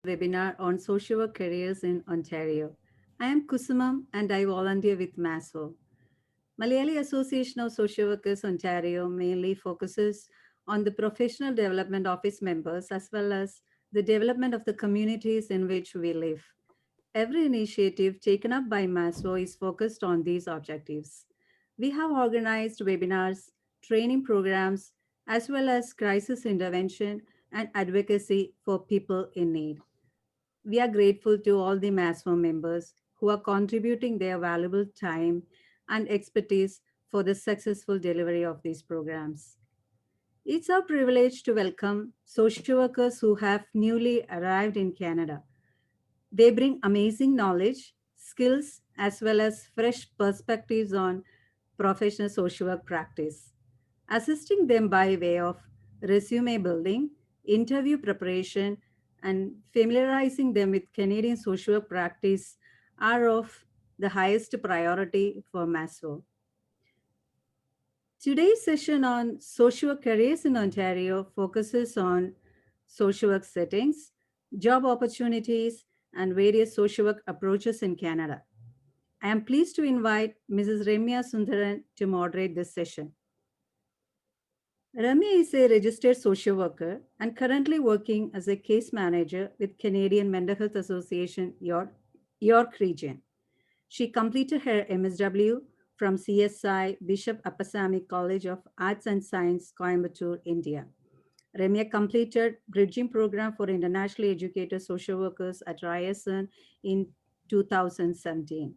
webinar on social work careers in Ontario. I am Kusumam and I volunteer with MASO. Malayali Association of Social Workers Ontario mainly focuses on the professional development of its members as well as the development of the communities in which we live. Every initiative taken up by MASO is focused on these objectives. We have organized webinars, training programs, as well as crisis intervention and advocacy for people in need. We are grateful to all the MASFO members who are contributing their valuable time and expertise for the successful delivery of these programs. It's our privilege to welcome social workers who have newly arrived in Canada. They bring amazing knowledge, skills, as well as fresh perspectives on professional social work practice, assisting them by way of resume building, interview preparation, and familiarizing them with Canadian social work practice are of the highest priority for MASO. Today's session on social work careers in Ontario focuses on social work settings, job opportunities, and various social work approaches in Canada. I am pleased to invite Mrs. Ramya Sundaran to moderate this session. Ramya is a registered social worker and currently working as a case manager with Canadian Mental Health Association York Region. She completed her MSW from CSI Bishop Appasamy College of Arts and Science, Coimbatore, India. Ramya completed bridging program for internationally educated social workers at Ryerson in 2017.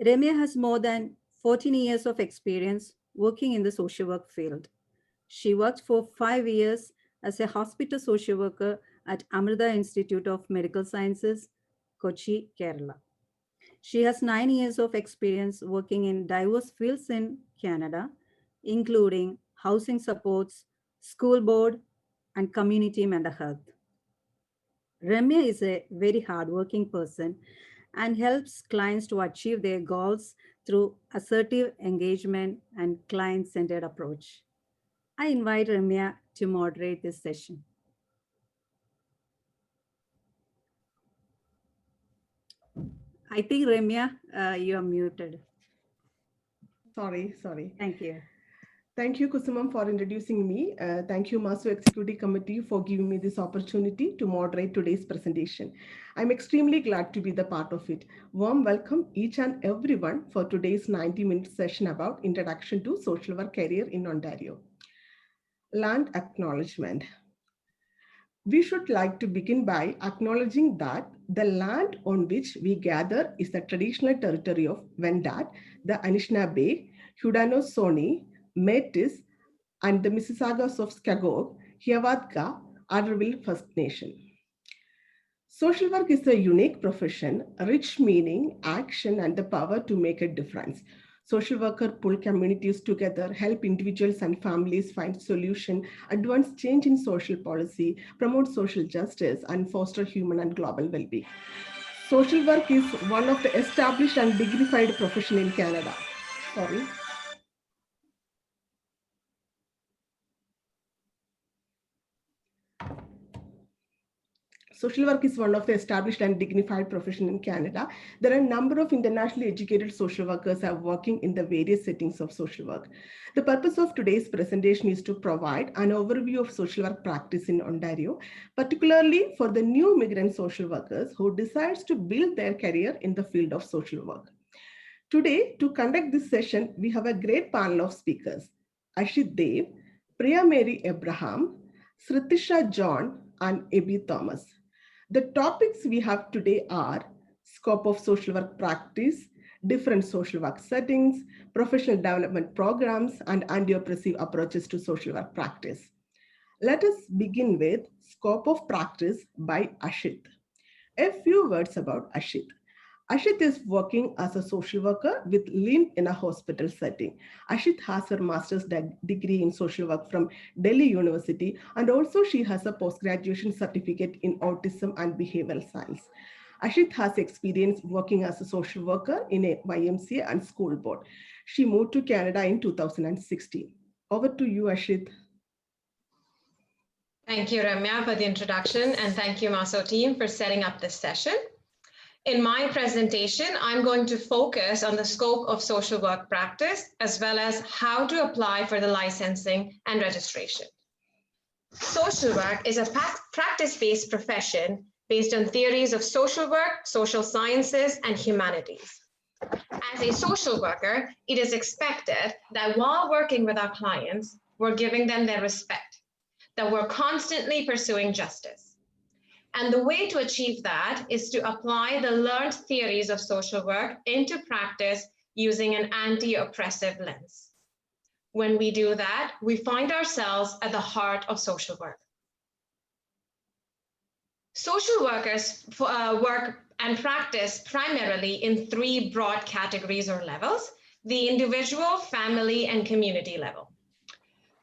Ramya has more than 14 years of experience working in the social work field. She worked for 5 years as a hospital social worker at Amrita Institute of Medical Sciences, Kochi, Kerala. She has 9 years of experience working in diverse fields in Canada, including housing supports, school board, and community mental health. Ramya is a very hardworking person and helps clients to achieve their goals through assertive engagement and client centered approach. I invite Ramya to moderate this session. I think Ramya, you are muted. Sorry. Thank you. Thank you, Kusumam, for introducing me. Thank you, MASO Executive Committee, for giving me this opportunity to moderate today's presentation. I'm extremely glad to be the part of it. Warm welcome each and everyone for today's 90-minute session about Introduction to Social Work Career in Ontario. Land acknowledgement. We should like to begin by acknowledging that the land on which we gather is the traditional territory of Wendat, the Anishinaabe, Haudenosaunee, Métis, and the Mississaugas of Skagog, Hiawatha, Arderville First Nation. Social work is a unique profession, rich meaning, action, and the power to make a difference. Social worker pull communities together, help individuals and families find solution, advance change in social policy, promote social justice, and foster human and global well-being. Social work is one of the established and dignified profession in Canada. Sorry. Social work is one of the established and dignified profession in Canada. There are a number of internationally educated social workers are working in the various settings of social work. The purpose of today's presentation is to provide an overview of social work practice in Ontario, particularly for the new migrant social workers who decides to build their career in the field of social work. Today, to conduct this session, we have a great panel of speakers: Ashit Dev, Priya Mary Abraham, Sritisha John, and Abby Thomas. The topics we have today are scope of social work practice, different social work settings, professional development programs, and anti-oppressive approaches to social work practice. Let us begin with scope of practice by Ashit. A few words about Ashit. Ashit is working as a social worker with LIN in a hospital setting. Ashit has her master's degree in social work from Delhi University, and also she has a post-graduation certificate in autism and behavioral science. Ashit has experience working as a social worker in a YMCA and school board. She moved to Canada in 2016. Over to you, Ashit. Thank you, Ramya, for the introduction, and thank you, Maso team, for setting up this session. In my presentation, I'm going to focus on the scope of social work practice, as well as how to apply for the licensing and registration. Social work is a practice-based profession based on theories of social work, social sciences, and humanities. As a social worker, it is expected that while working with our clients, we're giving them their respect, that we're constantly pursuing justice. And the way to achieve that is to apply the learned theories of social work into practice using an anti-oppressive lens. When we do that, we find ourselves at the heart of social work. Social workers work and practice primarily in three broad categories or levels: the individual, family, and community level.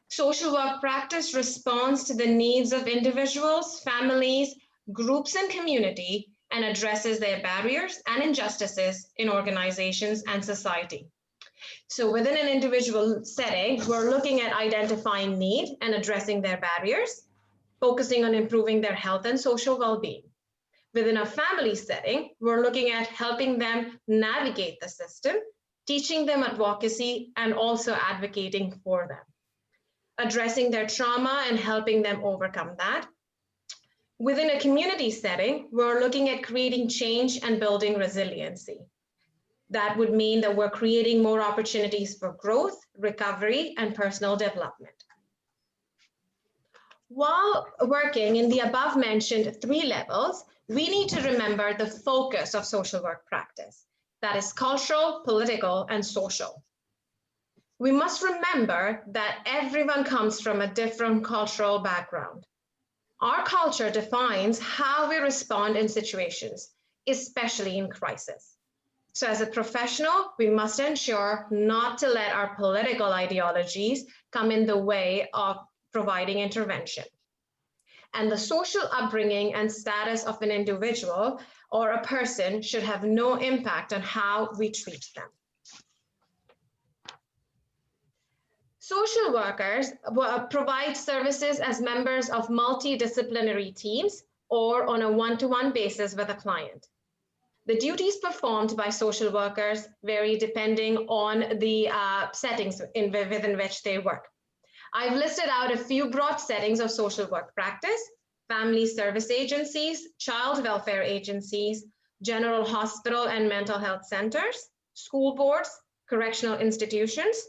Social work practice responds to the needs of individuals, families, groups, and community, and addresses their barriers and injustices in organizations and society. So within an individual setting, we're looking at identifying need and addressing their barriers, focusing on improving their health and social well-being. Within a family setting, we're looking at helping them navigate the system, teaching them advocacy, and also advocating for them, addressing their trauma and helping them overcome that. Within a community setting, we're looking at creating change and building resiliency. That would mean that we're creating more opportunities for growth, recovery, and personal development. While working in the above mentioned three levels, we need to remember the focus of social work practice. That is cultural, political, and social. We must remember that everyone comes from a different cultural background. Our culture defines how we respond in situations, especially in crisis. So as a professional, we must ensure not to let our political ideologies come in the way of providing intervention. And the social upbringing and status of an individual or a person should have no impact on how we treat them. Social workers provide services as members of multidisciplinary teams or on a one-to-one basis with a client. The duties performed by social workers vary depending on the settings within which they work. I've listed out a few broad settings of social work practice: family service agencies, child welfare agencies, general hospital and mental health centers, school boards, correctional institutions,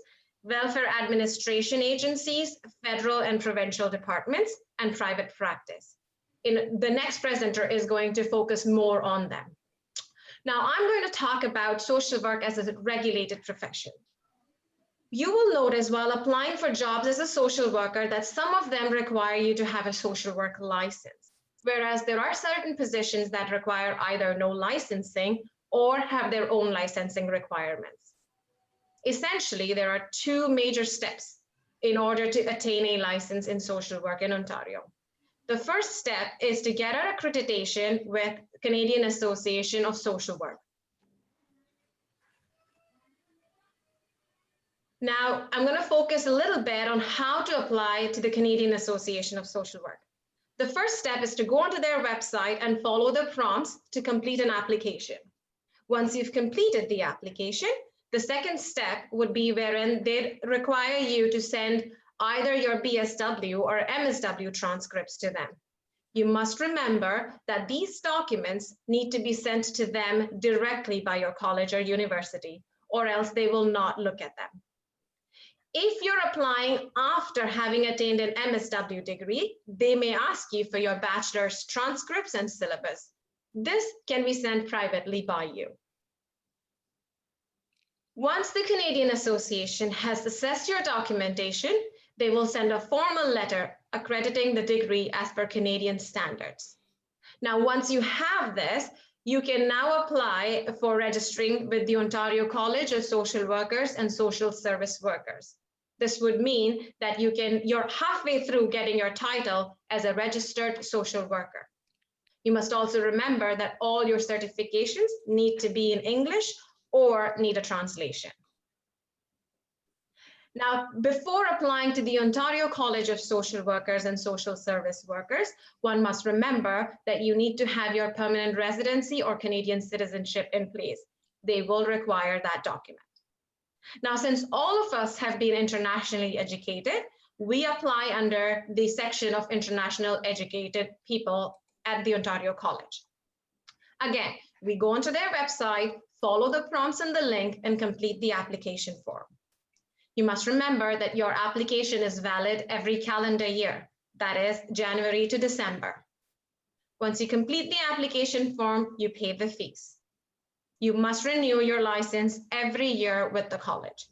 welfare administration agencies, federal and provincial departments, and private practice. The next presenter is going to focus more on them. Now, I'm going to talk about social work as a regulated profession. You will notice while applying for jobs as a social worker that some of them require you to have a social work license, whereas there are certain positions that require either no licensing or have their own licensing requirements. Essentially, there are two major steps in order to attain a license in social work in Ontario. The first step is to get an accreditation with Canadian Association of Social Work. Now, I'm going to focus a little bit on how to apply to the Canadian Association of Social Work. The first step is to go onto their website and follow the prompts to complete an application. Once you've completed the application, the second step would be wherein they require you to send either your BSW or MSW transcripts to them. You must remember that these documents need to be sent to them directly by your college or university, or else they will not look at them. If you're applying after having attained an MSW degree, they may ask you for your bachelor's transcripts and syllabus. This can be sent privately by you. Once the Canadian Association has assessed your documentation, they will send a formal letter accrediting the degree as per Canadian standards. Now, once you have this, you can now apply for registering with the Ontario College of Social Workers and Social Service Workers. This would mean that you're halfway through getting your title as a registered social worker. You must also remember that all your certifications need to be in English or need a translation. Now, before applying to the Ontario College of Social Workers and Social Service Workers, one must remember that you need to have your permanent residency or Canadian citizenship in place. They will require that document. Now, since all of us have been internationally educated, we apply under the section of international educated people at the Ontario College. Again, we go onto their website, follow the prompts in the link, and complete the application form. You must remember that your application is valid every calendar year, that is January to December. Once you complete the application form, you pay the fees. You must renew your license every year with the college.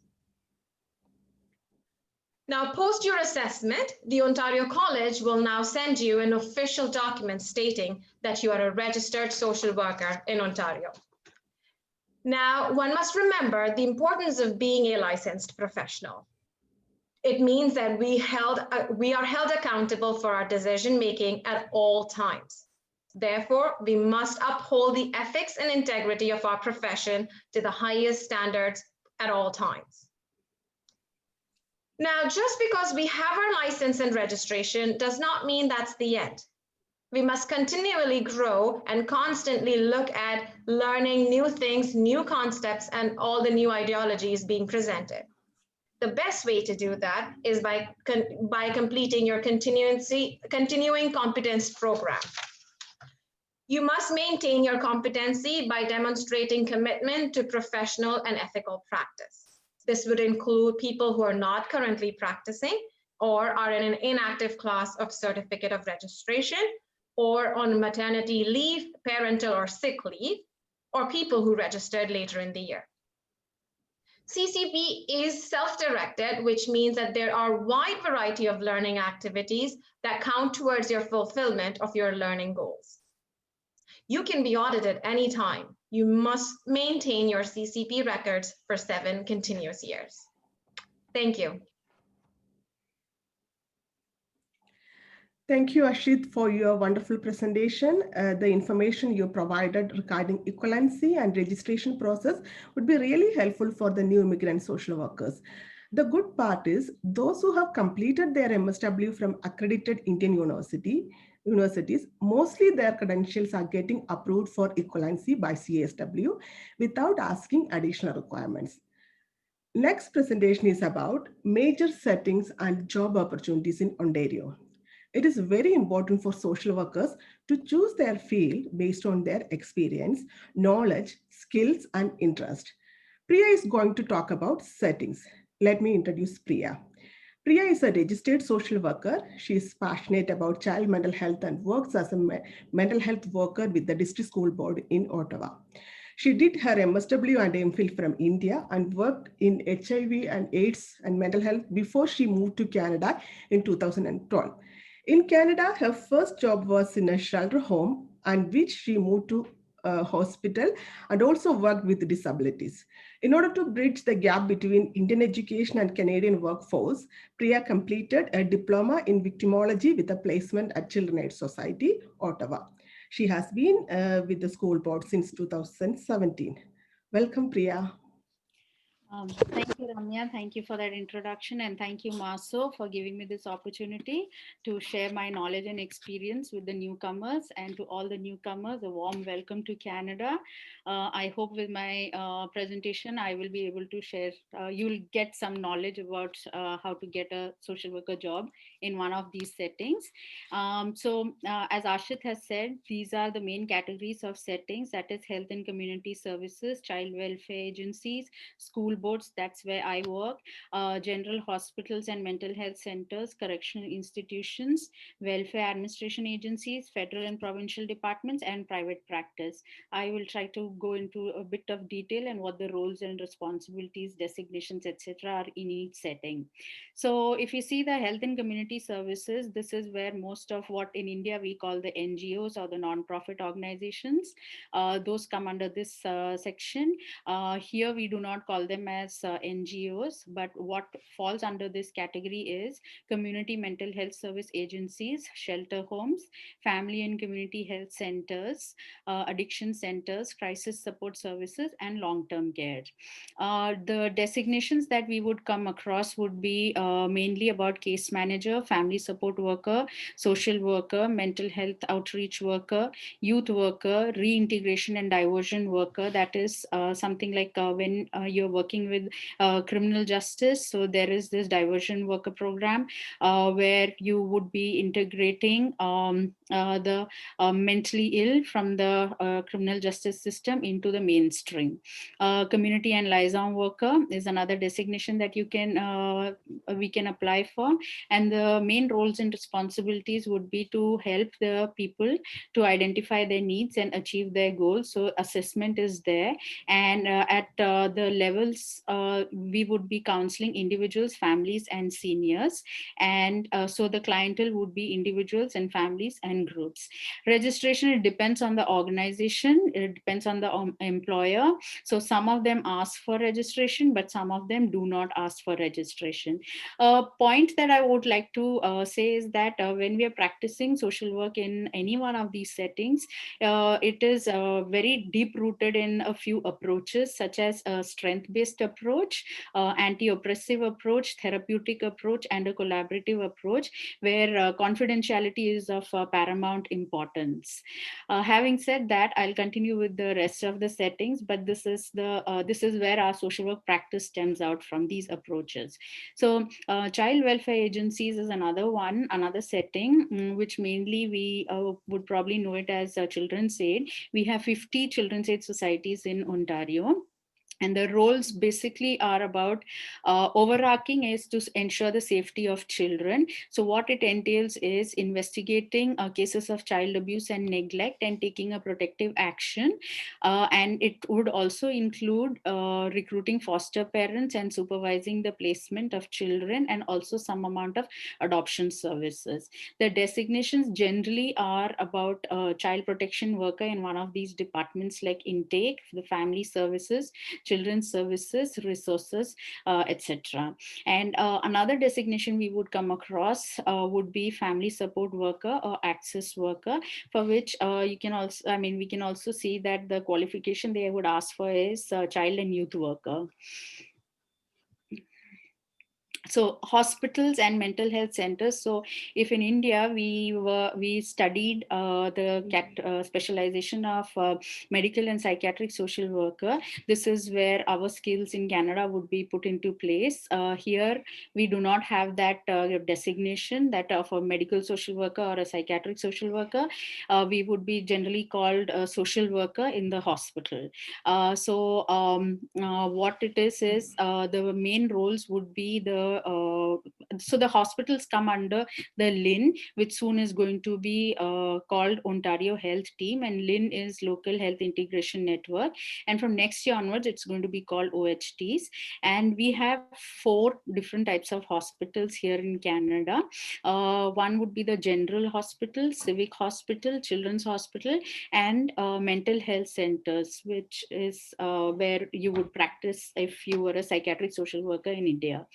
Now, post your assessment, the Ontario College will now send you an official document stating that you are a registered social worker in Ontario. Now, one must remember the importance of being a licensed professional. It means that we are held accountable for our decision-making at all times. Therefore, we must uphold the ethics and integrity of our profession to the highest standards at all times. Now, just because we have our license and registration does not mean that's the end. We must continually grow and constantly look at learning new things, new concepts, and all the new ideologies being presented. The best way to do that is by completing your continuing competence program. You must maintain your competency by demonstrating commitment to professional and ethical practice. This would include people who are not currently practicing or are in an inactive class of certificate of registration, or on maternity leave, parental or sick leave, or people who registered later in the year. CCP is self-directed, which means that there are a wide variety of learning activities that count towards your fulfillment of your learning goals. You can be audited anytime. You must maintain your CCP records for 7 continuous years. Thank you. Thank you, Ashit, for your wonderful presentation. The information you provided regarding equivalency and registration process would be really helpful for the new immigrant social workers. The good part is those who have completed their MSW from accredited Indian universities, mostly their credentials are getting approved for equivalency by CASW without asking additional requirements. Next presentation is about major settings and job opportunities in Ontario. It is very important for social workers to choose their field based on their experience, knowledge, skills, and interest. Priya is going to talk about settings. Let me introduce Priya. Priya is a registered social worker. She is passionate about child mental health and works as a mental health worker with the District School Board in Ottawa. She did her MSW and MPhil from India and worked in HIV and AIDS and mental health before she moved to Canada in 2012. In Canada, her first job was in a shelter home, and which she moved to a hospital and also worked with disabilities. In order to bridge the gap between Indian education and Canadian workforce, Priya completed a diploma in victimology with a placement at Children Aid Society, Ottawa. She has been with the school board since 2017. Welcome, Priya. Thank you, Ramya. Thank you for that introduction. And thank you, Maso, for giving me this opportunity to share my knowledge and experience with the newcomers. And to all the newcomers, a warm welcome to Canada. I hope with my presentation, I will be able to share, you'll get some knowledge about how to get a social worker job in one of these settings. As Ashit has said, these are the main categories of settings, that is health and community services, child welfare agencies, school boards, that's where I work, general hospitals and mental health centers, correctional institutions, welfare administration agencies, federal and provincial departments, and private practice. I will try to go into a bit of detail and what the roles and responsibilities, designations, etc. are in each setting. So if you see the health and community community services, this is where most of what in India we call the NGOs or the non-profit organizations, those come under this section. Here we do not call them as NGOs, but what falls under this category is community mental health service agencies, shelter homes, family and community health centers, addiction centers, crisis support services, and long-term care. The designations that we would come across would be mainly about case manager, family support worker, social worker, mental health outreach worker, youth worker, reintegration and diversion worker. That is something like when you're working with criminal justice. So there is this diversion worker program where you would be integrating the mentally ill from the criminal justice system into the mainstream. Community and liaison worker is another designation that we can apply for, and the main roles and responsibilities would be to help the people to identify their needs and achieve their goals. So assessment is there, and at the levels we would be counseling individuals, families, and seniors, and so the clientele would be individuals and families and groups. Registration, it depends on the organization, it depends on the employer. So some of them ask for registration, but some of them do not ask for registration. A point that I would like to say is that when we are practicing social work in any one of these settings, it is very deep rooted in a few approaches, such as a strength-based approach, anti-oppressive approach, therapeutic approach, and a collaborative approach, where confidentiality is of paramount importance. Having said that, I'll continue with the rest of the settings, but this is where our social work practice stems out from these approaches. So child welfare agencies is another setting, which mainly we would probably know it as Children's Aid. We have 50 Children's Aid societies in Ontario. And the roles basically are about overarching is to ensure the safety of children. So what it entails is investigating cases of child abuse and neglect and taking a protective action. And it would also include recruiting foster parents and supervising the placement of children, and also some amount of adoption services. The designations generally are about child protection worker in one of these departments like intake, the family services, children's services, resources, etc. And another designation we would come across would be family support worker or access worker, for which we can also see that the qualification they would ask for is child and youth worker. So hospitals and mental health centers. So if in India we studied the specialization of medical and psychiatric social worker, this is where our skills in Canada would be put into place. Here we do not have that designation that of a medical social worker or a psychiatric social worker. We would be generally called a social worker in the hospital. What it is the main roles would be so the hospitals come under the LHIN, which soon is going to be called Ontario Health Team, and LHIN is Local Health Integration Network, and from next year onwards it's going to be called OHTs. And we have 4 different types of hospitals here in Canada. One would be the General Hospital, Civic Hospital, Children's Hospital, and mental health centers, which is where you would practice if you were a psychiatric social worker in India.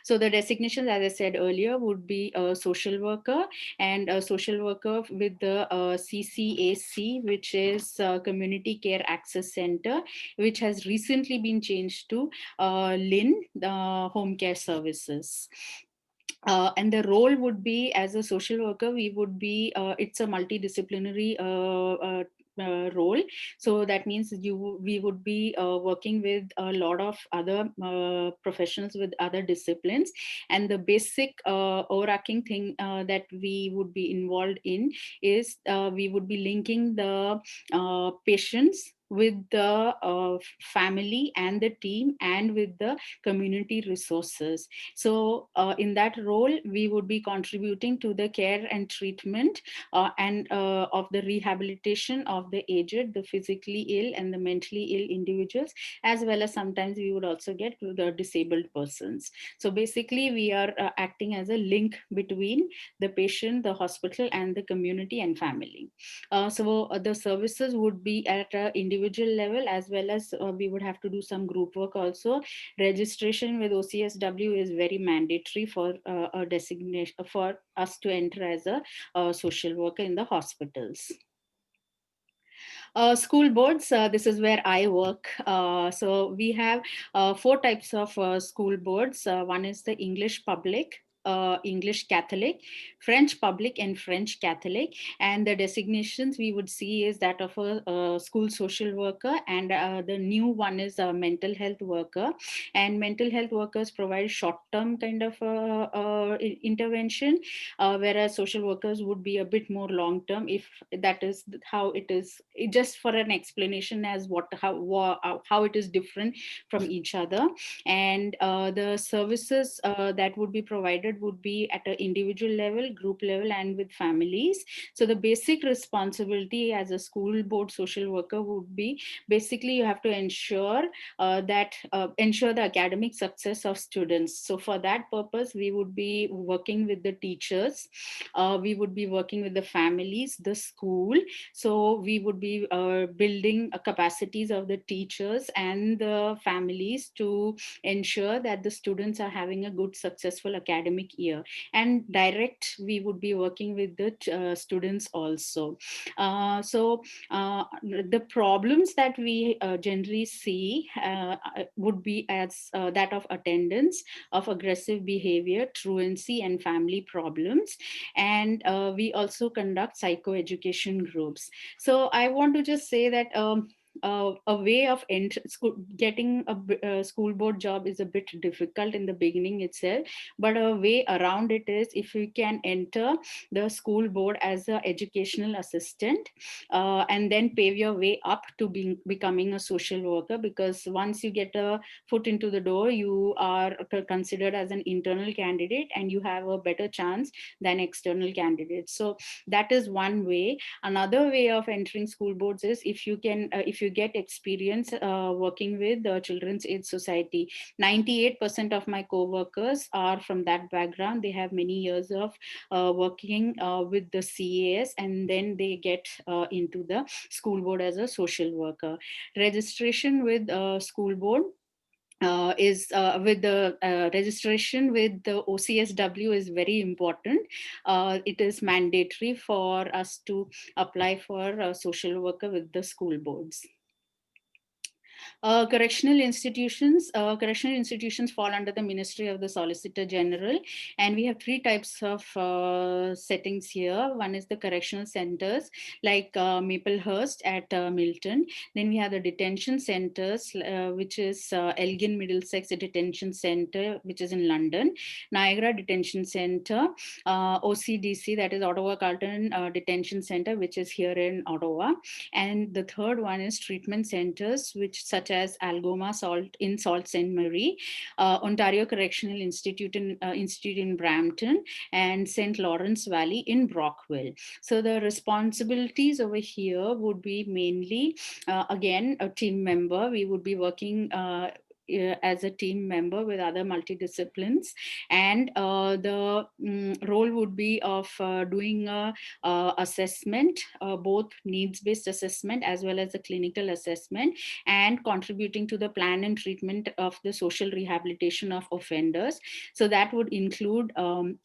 So the designations, as I said earlier, would be a social worker, and a social worker with the CCAC, which is Community Care Access Center, which has recently been changed to LHIN, Home Care Services. And the role would be, as a social worker, we would be, it's a multidisciplinary role. So that means we would be working with a lot of other professionals with other disciplines. And the basic overarching thing that we would be involved in is we would be linking the patients with the family and the team and with the community resources. So in that role, we would be contributing to the care and treatment and of the rehabilitation of the aged, the physically ill and the mentally ill individuals, as well as sometimes we would also get to the disabled persons. So basically we are acting as a link between the patient, the hospital, and the community and family. The services would be at an individual level, as well as we would have to do some group work also. Registration with OCSW is very mandatory for a designation for us to enter as a social worker in the hospitals. School boards, this is where I work. So we have 4 types of school boards. One is the English public, English Catholic, French public, and French Catholic. And the designations we would see is that of a school social worker, and the new one is a mental health worker. And mental health workers provide short-term kind of intervention, whereas social workers would be a bit more long-term, if that is how it is. Just for an explanation as how it is different from each other. And the services that would be provided would be at an individual level, group level, and with families. So the basic responsibility as a school board social worker would be, basically you have to ensure ensure the academic success of students. So for that purpose, we would be working with the teachers, we would be working with the families, the school. So we would be building capacities of the teachers and the families to ensure that the students are having a good, successful academic year. And direct, we would be working with the students also. The problems that we generally see would be as that of attendance, of aggressive behavior, truancy, and family problems. And we also conduct psychoeducation groups. So I want to just say that a way of getting a school board job is a bit difficult in the beginning itself, but a way around it is if you can enter the school board as an educational assistant, and then pave your way up to becoming a social worker. Because once you get a foot into the door, you are considered as an internal candidate, and you have a better chance than external candidates. So that is one way. Another way of entering school boards is if you get experience working with the Children's Aid Society. 98% of my co-workers are from that background. They have many years of working with the CAS, and then they get into the school board as a social worker. Registration with school board is with the registration with the OCSW is very important. It is mandatory for us to apply for a social worker with the school boards. Correctional institutions fall under the Ministry of the Solicitor General, and we have 3 types of settings here. One is the correctional centers like Maplehurst at Milton. Then we have the detention centers, which is Elgin Middlesex Detention Center, which is in London, Niagara Detention Center, OCDC, that is Ottawa Carlton Detention Center, which is here in Ottawa. And the third one is treatment centers, which such as Algoma Sault Ste. Marie, Ontario Correctional Institute in Brampton, and St. Lawrence Valley in Brockville. So the responsibilities over here would be mainly, again, a team member. We would be working as a team member with other multidisciplines, and the role would be of doing a assessment, both needs-based assessment as well as the clinical assessment, and contributing to the plan and treatment of the social rehabilitation of offenders. So that would include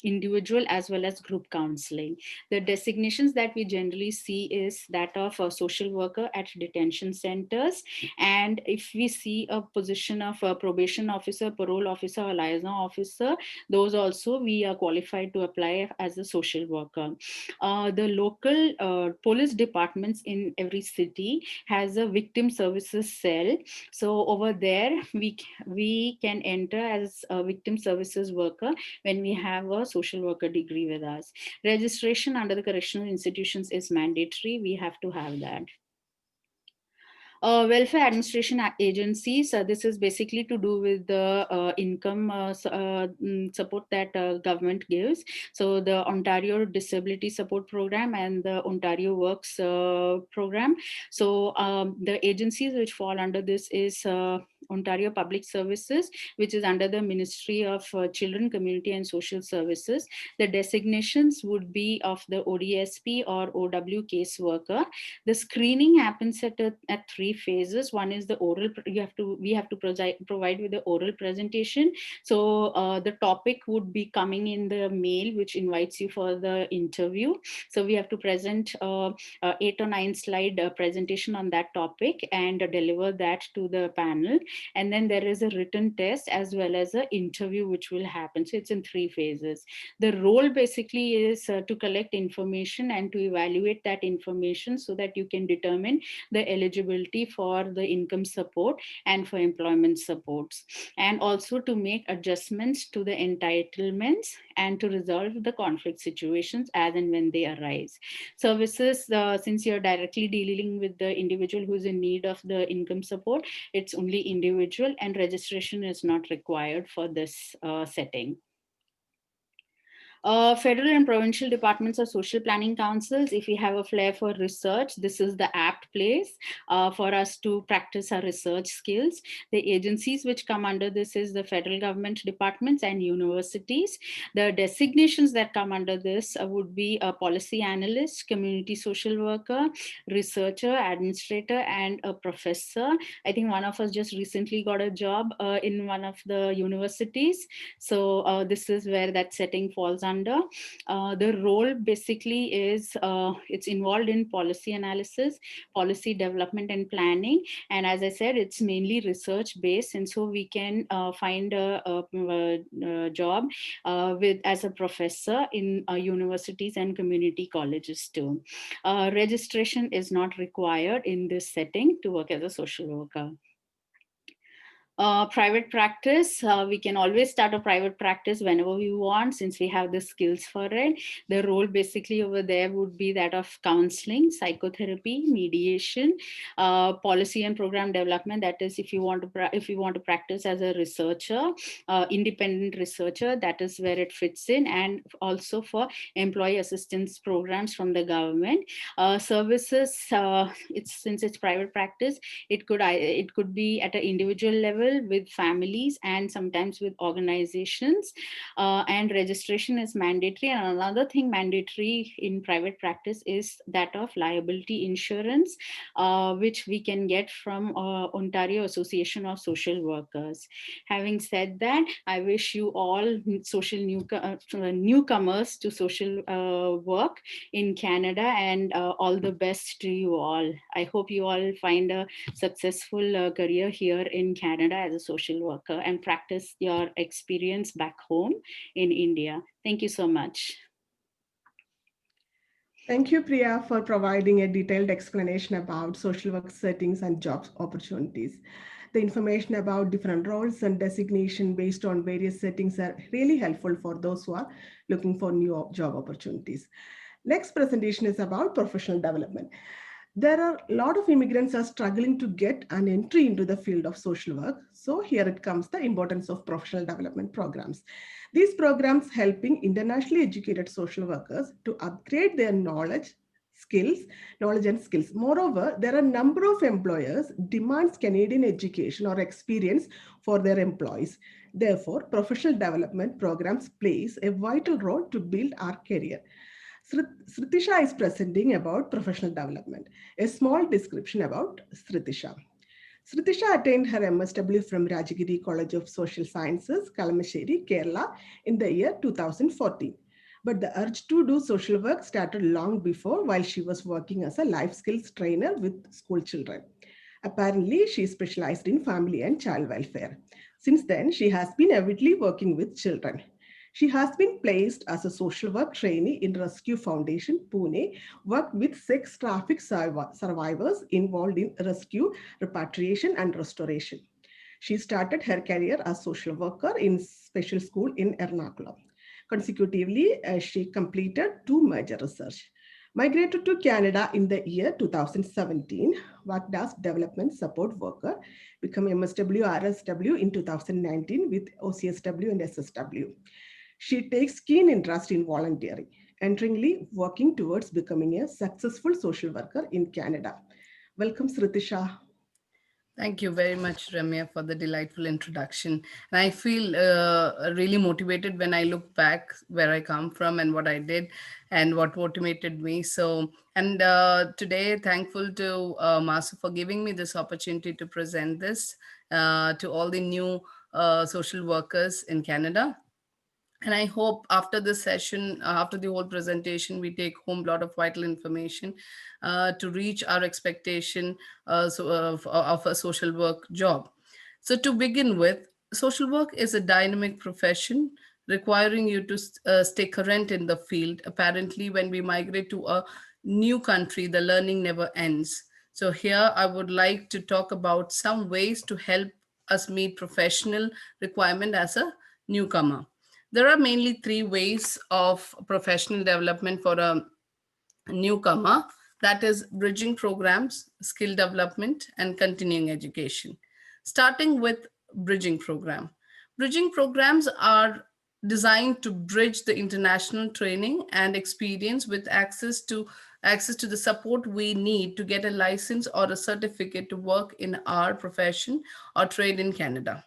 individual as well as group counseling. The designations that we generally see is that of a social worker at detention centers, and if we see a position of a probation officer, parole officer, or liaison officer, those also we are qualified to apply as a social worker. The local police departments in every city has a victim services cell. So over there, we can enter as a victim services worker when we have a social worker degree with us. Registration under the correctional institutions is mandatory. We have to have that. Welfare administration agencies, this is basically to do with the income support that government gives. So the Ontario Disability Support Program and the Ontario Works program. So the agencies which fall under this is Ontario Public Services, which is under the Ministry of Children, Community and Social Services. The designations would be of the ODSP or OW caseworker. The screening happens at 3 phases. One is the oral. We have to provide with the oral presentation. So the topic would be coming in the mail, which invites you for the interview. So we have to present 8 or 9 slide presentation on that topic and deliver that to the panel. And then there is a written test as well as an interview which will happen. So it's in 3 phases. The role basically is to collect information and to evaluate that information so that you can determine the eligibility for the income support and for employment supports, and also to make adjustments to the entitlements and to resolve the conflict situations as and when they arise. Services, since you're directly dealing with the individual who's in need of the income support, it's only individual and registration is not required for this setting. Federal and provincial departments of social planning councils, if we have a flair for research, this is the apt place for us to practice our research skills. The agencies which come under this is the federal government departments and universities. The designations that come under this would be a policy analyst, community social worker, researcher, administrator, and a professor. I think one of us just recently got a job in one of the universities. So this is where that setting falls under. The role basically is it's involved in policy analysis, policy development and planning. And as I said, it's mainly research based. And so we can find a job as a professor in universities and community colleges too. Registration is not required in this setting to work as a social worker. Private practice, we can always start a private practice whenever we want, since we have the skills for it. The role basically over there would be that of counseling, psychotherapy, mediation, policy and program development. That is, if you want to practice as a researcher, independent researcher, that is where it fits in, and also for employee assistance programs from the government. Services, since it's private practice, it could be at an individual level with families and sometimes with organizations, and registration is mandatory. And another thing mandatory in private practice is that of liability insurance, which we can get from Ontario Association of Social Workers. Having said that, I wish you all newcomers to social work in Canada, and all the best to you all. I hope you all find a successful career here in Canada as a social worker and practice your experience back home in India. Thank you so much. Thank you, Priya, for providing a detailed explanation about social work settings and job opportunities. The information about different roles and designation based on various settings are really helpful for those who are looking for new job opportunities. Next presentation is about professional development. There are a lot of immigrants are struggling to get an entry into the field of social work. So here it comes the importance of professional development programs. These programs helping internationally educated social workers to upgrade their knowledge and skills. Moreover, there are a number of employers demands Canadian education or experience for their employees. Therefore, professional development programs plays a vital role to build our career. Sritisha is presenting about professional development. A small description about Sritisha. Sritisha attained her MSW from Rajagiri College of Social Sciences, Kalamassery, Kerala in the year 2014. But the urge to do social work started long before, while she was working as a life skills trainer with school children. Apparently, she specialized in family and child welfare. Since then, she has been avidly working with children. She has been placed as a social work trainee in Rescue Foundation, Pune, worked with sex traffic survivors involved in rescue, repatriation, and restoration. She started her career as social worker in special school in Ernakulam. Consecutively, she completed 2 major research. Migrated to Canada in the year 2017, worked as development support worker, became MSW RSW in 2019 with OCSW and SSW. She takes keen interest in volunteering, enteringly working towards becoming a successful social worker in Canada. Welcome, Sritisha. Thank you very much, Ramya, for the delightful introduction. And I feel really motivated when I look back where I come from and what I did and what motivated me. So, and today, thankful to Masu for giving me this opportunity to present this to all the new social workers in Canada. And I hope after this session, after the whole presentation, we take home a lot of vital information to reach our expectation of a social work job. So to begin with, social work is a dynamic profession requiring you to stay current in the field. Apparently, when we migrate to a new country, the learning never ends. So here I would like to talk about some ways to help us meet professional requirement as a newcomer. There are mainly three ways of professional development for a newcomer, that is bridging programs, skill development, and continuing education. Starting with bridging program. Bridging programs are designed to bridge the international training and experience with access to the support we need to get a license or a certificate to work in our profession or trade in Canada.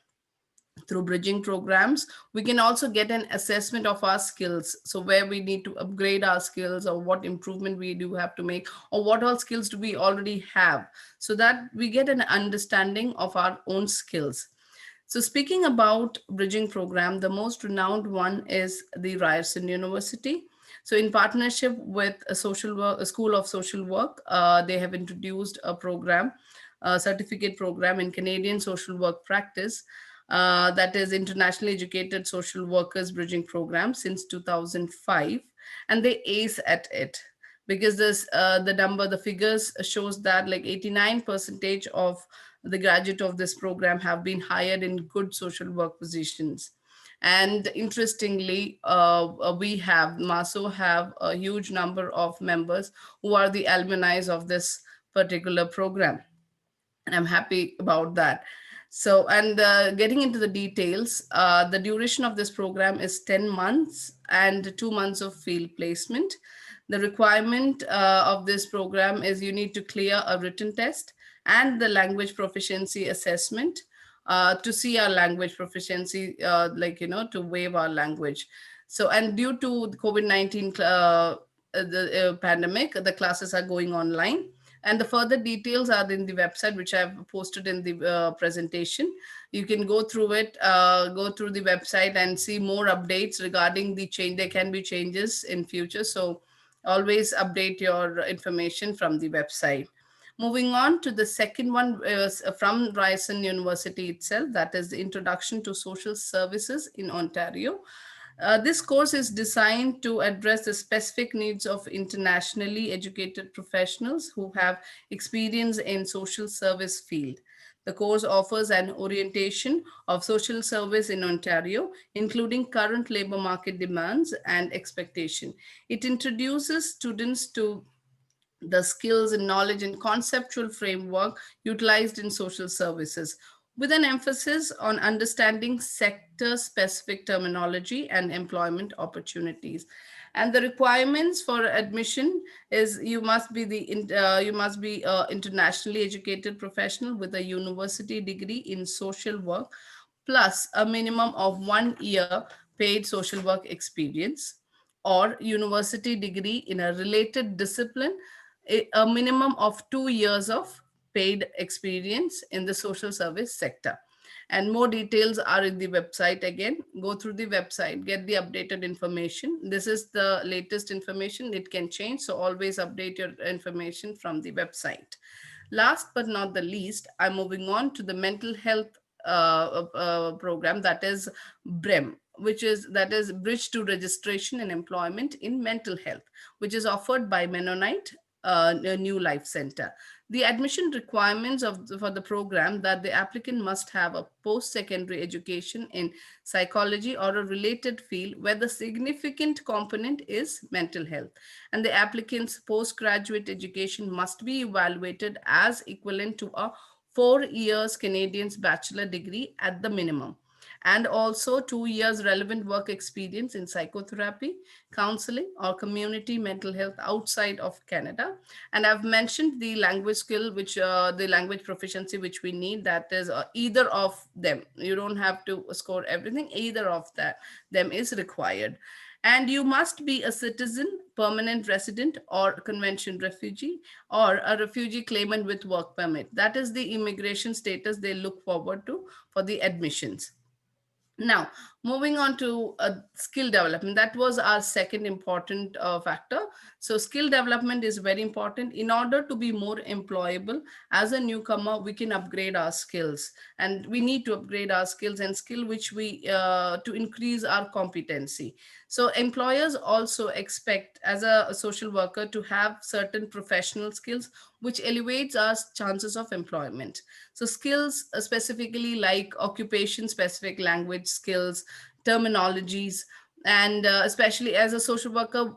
Through bridging programs, we can also get an assessment of our skills, so where we need to upgrade our skills or what improvement we do have to make or what all skills do we already have, so that we get an understanding of our own skills. So speaking about bridging program, the most renowned one is the Ryerson University. So in partnership with a school of social work, they have introduced a program, a certificate program in Canadian social work practice, that is Internationally Educated Social Workers Bridging Program since 2005, and they ace at it because the figures shows that like 89% of the graduate of this program have been hired in good social work positions. And interestingly, we have Maso have a huge number of members who are the alumni of this particular program, and I'm happy about that. So, and getting into the details, the duration of this program is 10 months and 2 months of field placement. The requirement of this program is you need to clear a written test and the language proficiency assessment to see our language proficiency, to waive our language. So, and due to the COVID-19 the pandemic, the classes are going online, and the further details are in the website, which I've posted in the presentation. You can go through it, go through the website and see more updates regarding the change. There can be changes in future. So always update your information from the website. Moving on to the second one is from Ryerson University itself, that is the Introduction to Social Services in Ontario. This course is designed to address the specific needs of internationally educated professionals who have experience in social service field. The course offers an orientation of social service in Ontario, including current labor market demands and expectation. It introduces students to the skills and knowledge and conceptual framework utilized in social services, with an emphasis on understanding sector specific terminology and employment opportunities. And the requirements for admission is you must be internationally educated professional with a university degree in social work plus a minimum of 1 year paid social work experience, or university degree in a related discipline, a minimum of 2 years of paid experience in the social service sector. And more details are in the website. Again, go through the website, get the updated information. This is the latest information. It can change, so always update your information from the website. Last but not the least, I'm moving on to the mental health program, that is BREM, that is Bridge to Registration and Employment in Mental Health, which is offered by Mennonite New Life Center. The admission requirements for the program that the applicant must have a post-secondary education in psychology or a related field where the significant component is mental health. And the applicant's postgraduate education must be evaluated as equivalent to a 4 years Canadian's bachelor degree at the minimum, and also 2 years relevant work experience in psychotherapy, counseling, or community mental health outside of Canada. And I've mentioned the language skill, which the language proficiency which we need. That is either of them. You don't have to score everything. Either of them is required. And you must be a citizen, permanent resident, or convention refugee, or a refugee claimant with work permit. That is the immigration status they look forward to for the admissions. Now, moving on to skill development, that was our second important factor. So skill development is very important. In order to be more employable as a newcomer, we can upgrade our skills, and we need to upgrade our skills and skill which we to increase our competency. So employers also expect as a social worker to have certain professional skills which elevates our chances of employment. So skills specifically like occupation specific language skills, terminologies, and especially as a social worker,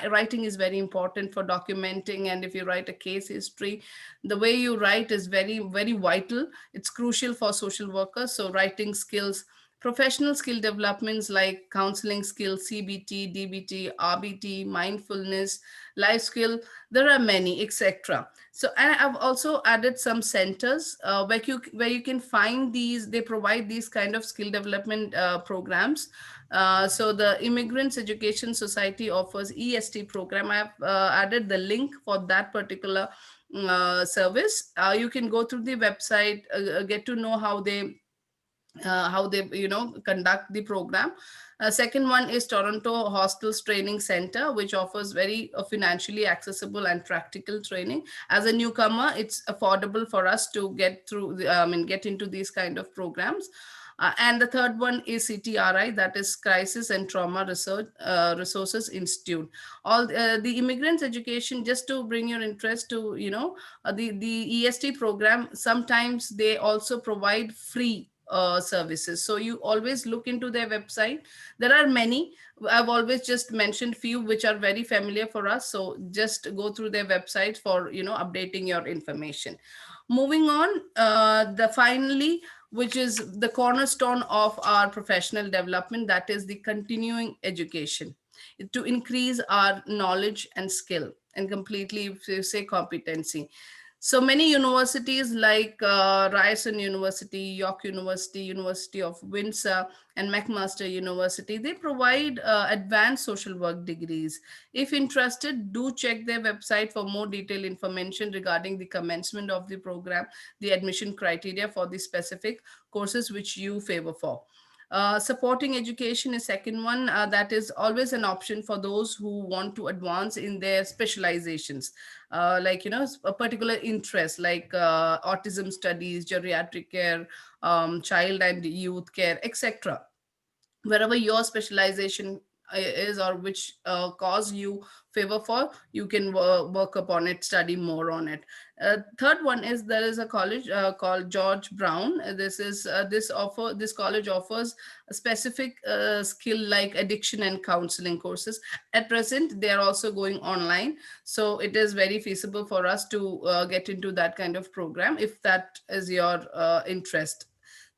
writing is very important for documenting. And if you write a case history, the way you write is very, very vital. It's crucial for social workers. So writing skills, professional skill developments like counseling skills, CBT, DBT, RBT, mindfulness, life skill, there are many, etc. So, and I've also added some centers where you can find these. They provide these kind of skill development programs. So the Immigrants Education Society offers EST program. I've added the link for that particular service. You can go through the website, get to know how they conduct the program. Second one is Toronto Hostels Training Center, which offers very financially accessible and practical training. As a newcomer, it's affordable for us to get through get into these kind of programs. And the third one is CTRI, that is Crisis and Trauma Resources Institute. All the immigrants education, just to bring your interest to, the EST program, sometimes they also provide free services. So you always look into their website. There are many. I've always just mentioned few which are very familiar for us. So just go through their website for, updating your information. Moving on, finally, which is the cornerstone of our professional development, that is the continuing education to increase our knowledge and skill and completely, if you say, competency. So many universities like Ryerson University, York University, University of Windsor, and McMaster University, they provide advanced social work degrees. If interested, do check their website for more detailed information regarding the commencement of the program, the admission criteria for the specific courses which you favor for. Supporting education is second one. That is always an option for those who want to advance in their specializations, like, a particular interest like autism studies, geriatric care, child and youth care, etc. Wherever your specialization is, or which cause you favor for, you can work upon it, study more on it. Third one is there is a college called George Brown. This college offers a specific skill like addiction and counseling courses. At present, they are also going online, so it is very feasible for us to get into that kind of program if that is your interest.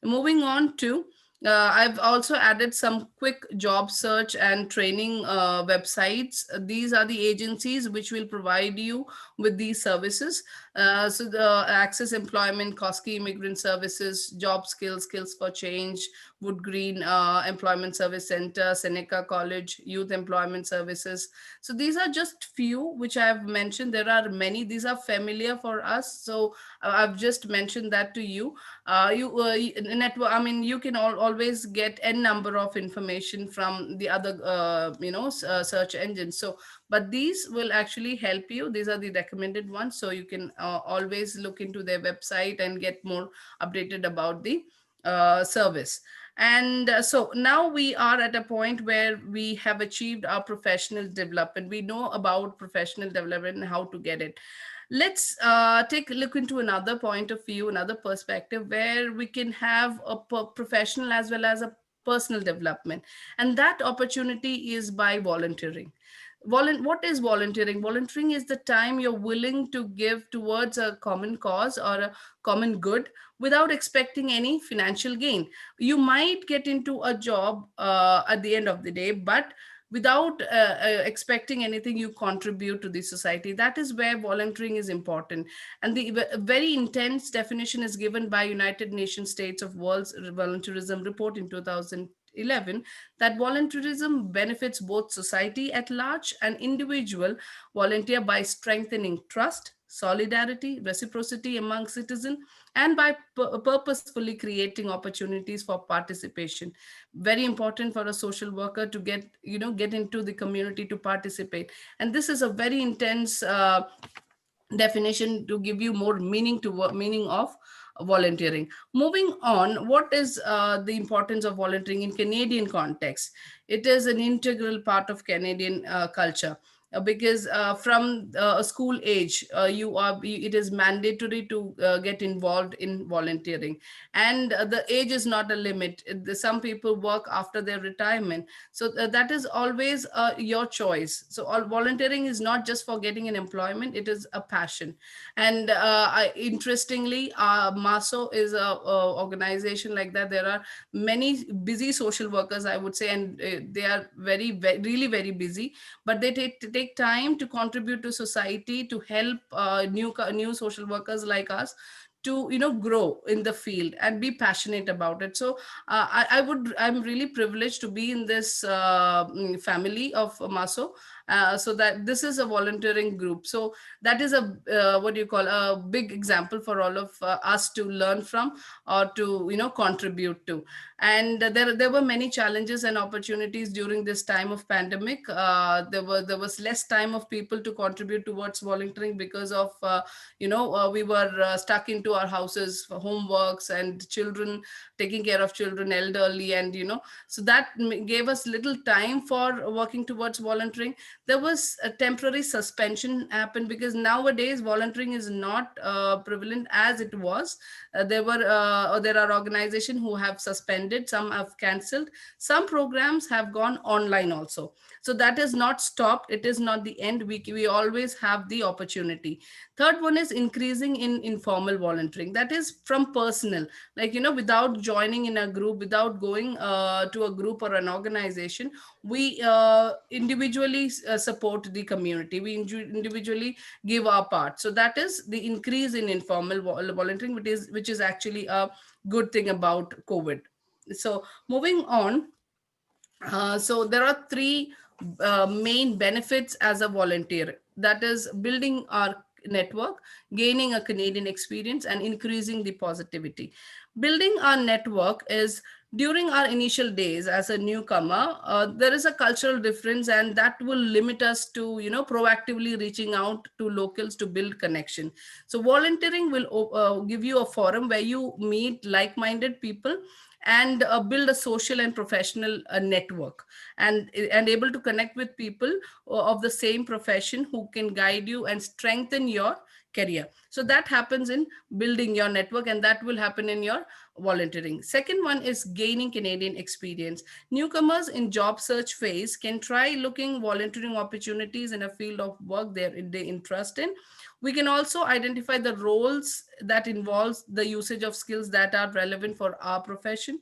Moving on to I've also added some quick job search and training websites. These are the agencies which will provide you with these services. So the Access Employment, Koski Immigrant Services, Job Skills, Skills for Change, Wood Green Employment Service Center, Seneca College, Youth Employment Services. So these are just few which I have mentioned. There are many. These are familiar for us. So I've just mentioned that to you. You can always get n number of information from the other search engines. So but these will actually help you. These are the recommended ones, so you can always look into their website and get more updated about the service. And so now we are at a point where we have achieved our professional development. We know about professional development and how to get it. Let's take a look into another point of view, another perspective where we can have a professional as well as a personal development. And that opportunity is by volunteering. What is volunteering? Volunteering is the time you're willing to give towards a common cause or a common good without expecting any financial gain. You might get into a job at the end of the day, but without expecting anything, you contribute to the society. That is where volunteering is important. And the very intense definition is given by United Nations States of World's Volunteerism report in 2011, that volunteerism benefits both society at large and individual volunteer by strengthening trust, solidarity, reciprocity among citizens, and by purposefully creating opportunities for participation. Very important for a social worker to get into the community to participate. And this is a very intense definition to give you more meaning to meaning of volunteering. Moving on, what is the importance of volunteering in Canadian context? It is an integral part of Canadian culture. Because from a school age, it is mandatory to get involved in volunteering. And the age is not a limit. Some people work after their retirement, so that is always your choice. So volunteering is not just for getting an employment, it is a passion. And interestingly, MASO is a organization like that. There are many busy social workers, I would say, and they are really very busy, but they take time to contribute to society, to help new social workers like us to grow in the field and be passionate about it. So I'm really privileged to be in this family of MASO. So that this is a volunteering group. So that is a what do you call, a big example for all of us to learn from, or to contribute to. And there were many challenges and opportunities during this time of pandemic. There was less time of people to contribute towards volunteering because of we were stuck into our houses for homeworks and children, taking care of children, elderly, and so that gave us little time for working towards volunteering. There was a temporary suspension happened because nowadays volunteering is not prevalent as it was. There are organizations who have suspended, some have cancelled, some programs have gone online also. So that is not stopped, it is not the end. We always have the opportunity. Third one is increasing in informal volunteering. That is from personal, like without joining in a group, without going to a group or an organization, we individually support the community, we individually give our part. So that is the increase in informal volunteering, which is actually a good thing about COVID. So moving on, so there are three main benefits as a volunteer. That is building our network, gaining a Canadian experience, and increasing the positivity. Building our network is during our initial days as a newcomer, there is a cultural difference, and that will limit us to proactively reaching out to locals to build connection. So volunteering will give you a forum where you meet like-minded people and build a social and professional network, and able to connect with people of the same profession who can guide you and strengthen your career. So that happens in building your network, and that will happen in your volunteering. Second one is gaining Canadian experience. Newcomers in job search phase can try looking volunteering opportunities in a field of work they interest in. We can also identify the roles that involves the usage of skills that are relevant for our profession.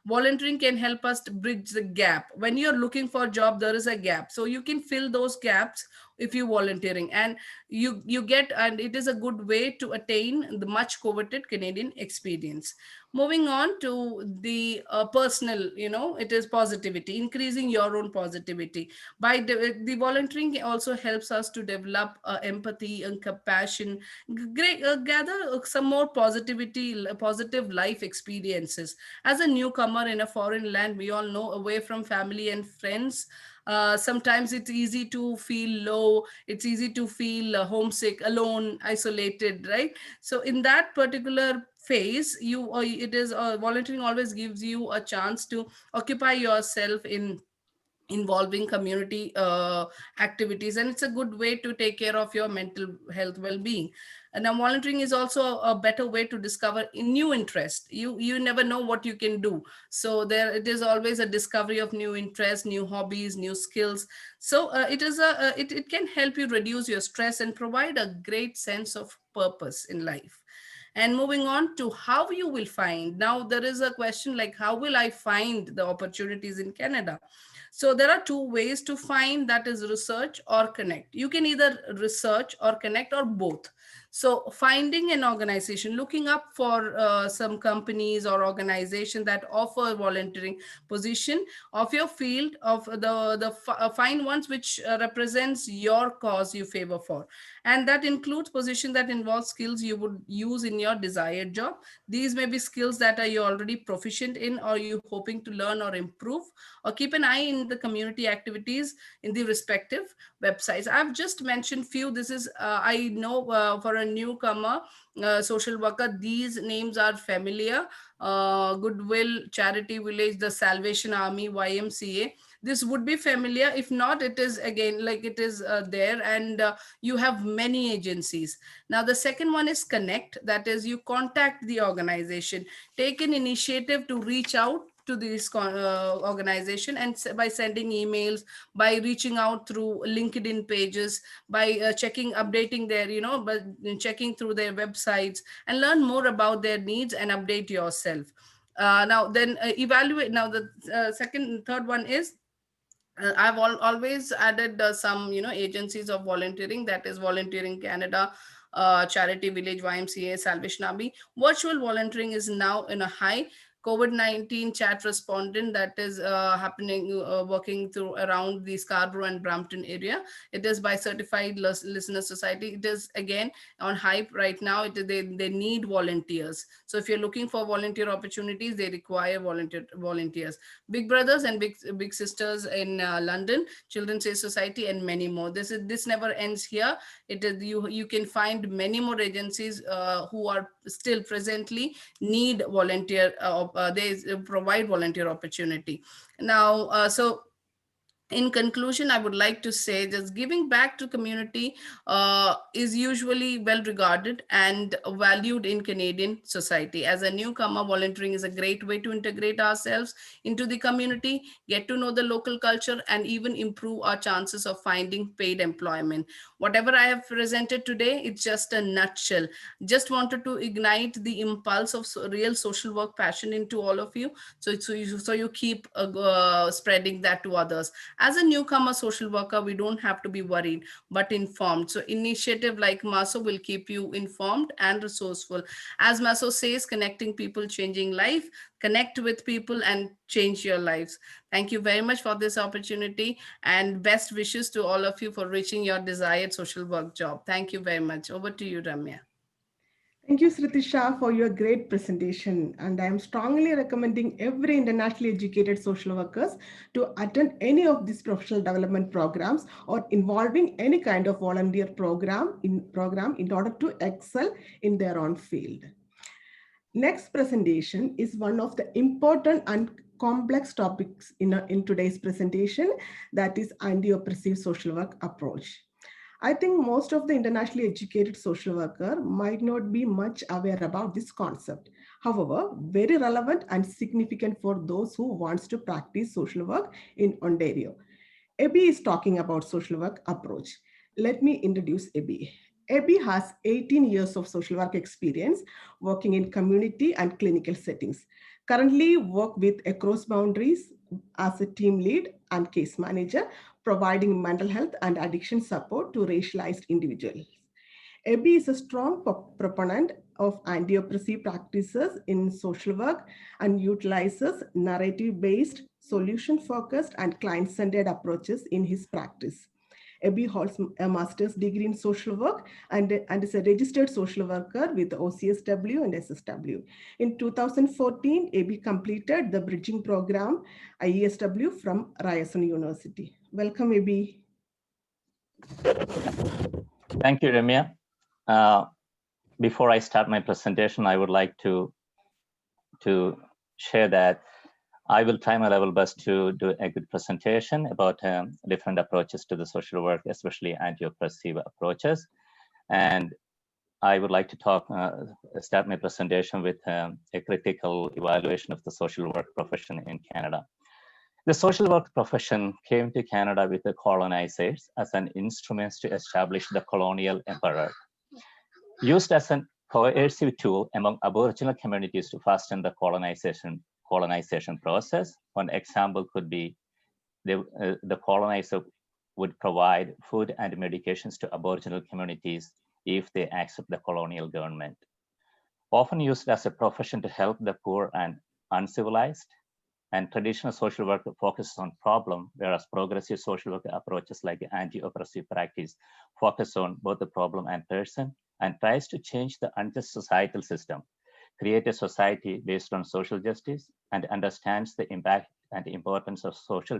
Volunteering can help us to bridge the gap. When you're looking for a job, there is a gap, so you can fill those gaps if you're volunteering, and and it is a good way to attain the much coveted Canadian experience. Moving on to the personal, it is positivity, increasing your own positivity. By the volunteering also helps us to develop empathy and compassion, gather some more positive life experiences. As a newcomer in a foreign land, we all know, away from family and friends, Sometimes it's easy to feel low, it's easy to feel homesick, alone, isolated, right? So in that particular phase, it is volunteering always gives you a chance to occupy yourself in involving community activities, and it's a good way to take care of your mental health well-being. And now volunteering is also a better way to discover a new interest. You never know what you can do, so there it is always a discovery of new interests, new hobbies, new skills. So it can help you reduce your stress and provide a great sense of purpose in life. And moving on to how you will find, now there is a question like, how will I find the opportunities in Canada? So there are two ways to find, that is research or connect. You can either research or connect or both. So finding an organization, looking up for some companies or organization that offer volunteering position of your field, of find ones which represents your cause you favor for. And that includes position that involves skills you would use in your desired job. These may be skills that are you already proficient in, or you hoping to learn or improve, or keep an eye in the community activities in the respective websites. I've just mentioned few. This is I know for a newcomer social worker, these names are familiar. Goodwill, Charity Village, the Salvation Army, YMCA. This would be familiar. If not, it is again like it is there, and you have many agencies. Now the second one is connect, that is you contact the organization, take an initiative to reach out to this organization, and by sending emails, by reaching out through LinkedIn pages, by checking, updating their, by checking through their websites, and learn more about their needs and update yourself. Now then evaluate. Now the third one is, I've always added some, agencies of volunteering, that is Volunteering Canada, Charity Village, YMCA, Salvation Army. Virtual volunteering is now in a high. COVID-19 chat respondent, that is happening, working through around the Scarborough and Brampton area. It is by Certified Listener Society. It is again on hype right now. They need volunteers. So if you're looking for volunteer opportunities, they require volunteers. Big Brothers and Big Sisters in London, Children's Aid Society, and many more. This never ends here. It is you can find many more agencies who are still presently need volunteer. They provide volunteer opportunity. Now, so in conclusion, I would like to say just giving back to community is usually well regarded and valued in Canadian society. As a newcomer, volunteering is a great way to integrate ourselves into the community, get to know the local culture, and even improve our chances of finding paid employment. Whatever I have presented today, it's just a nutshell. Just wanted to ignite the impulse of real social work passion into all of you. So you keep spreading that to others. As a newcomer social worker, we don't have to be worried, but informed. So initiative like Maso will keep you informed and resourceful. As Maso says, connecting people, changing life. Connect with people and change your lives. Thank you very much for this opportunity, and best wishes to all of you for reaching your desired social work job. Thank you very much. Over to you, Ramya. Thank you, Sritisha, for your great presentation. And I am strongly recommending every internationally educated social workers to attend any of these professional development programs or involving any kind of volunteer program in order to excel in their own field. Next presentation is one of the important and complex topics in today's presentation, that is anti-oppressive social work approach. I think most of the internationally educated social worker might not be much aware about this concept. However, very relevant and significant for those who wants to practice social work in Ontario. Abby is talking about social work approach. Let me introduce Abby. Abby has 18 years of social work experience working in community and clinical settings. Currently work with Across Boundaries as a team lead and case manager, providing mental health and addiction support to racialized individuals. Abby is a strong proponent of anti-oppressive practices in social work and utilizes narrative-based, solution-focused, and client-centered approaches in his practice. Abby holds a master's degree in social work and is a registered social worker with OCSW and SSW. In 2014, Abby completed the bridging program IESW from Ryerson University. Welcome, Abhi. Thank you, Ramya. Before I start my presentation, I would like to share that I will try my level best to do a good presentation about different approaches to the social work, especially anti-oppressive approaches. And I would like to start my presentation with a critical evaluation of the social work profession in Canada. The social work profession came to Canada with the colonizers as an instrument to establish the colonial emperor. Used as a coercive tool among Aboriginal communities to fasten the colonization process. One example could be the colonizer would provide food and medications to Aboriginal communities if they accept the colonial government. Often used as a profession to help the poor and uncivilized, and traditional social work focuses on problem, whereas progressive social work approaches like anti-oppressive practice focus on both the problem and person, and tries to change the unjust societal system, create a society based on social justice, and understands the impact and importance of social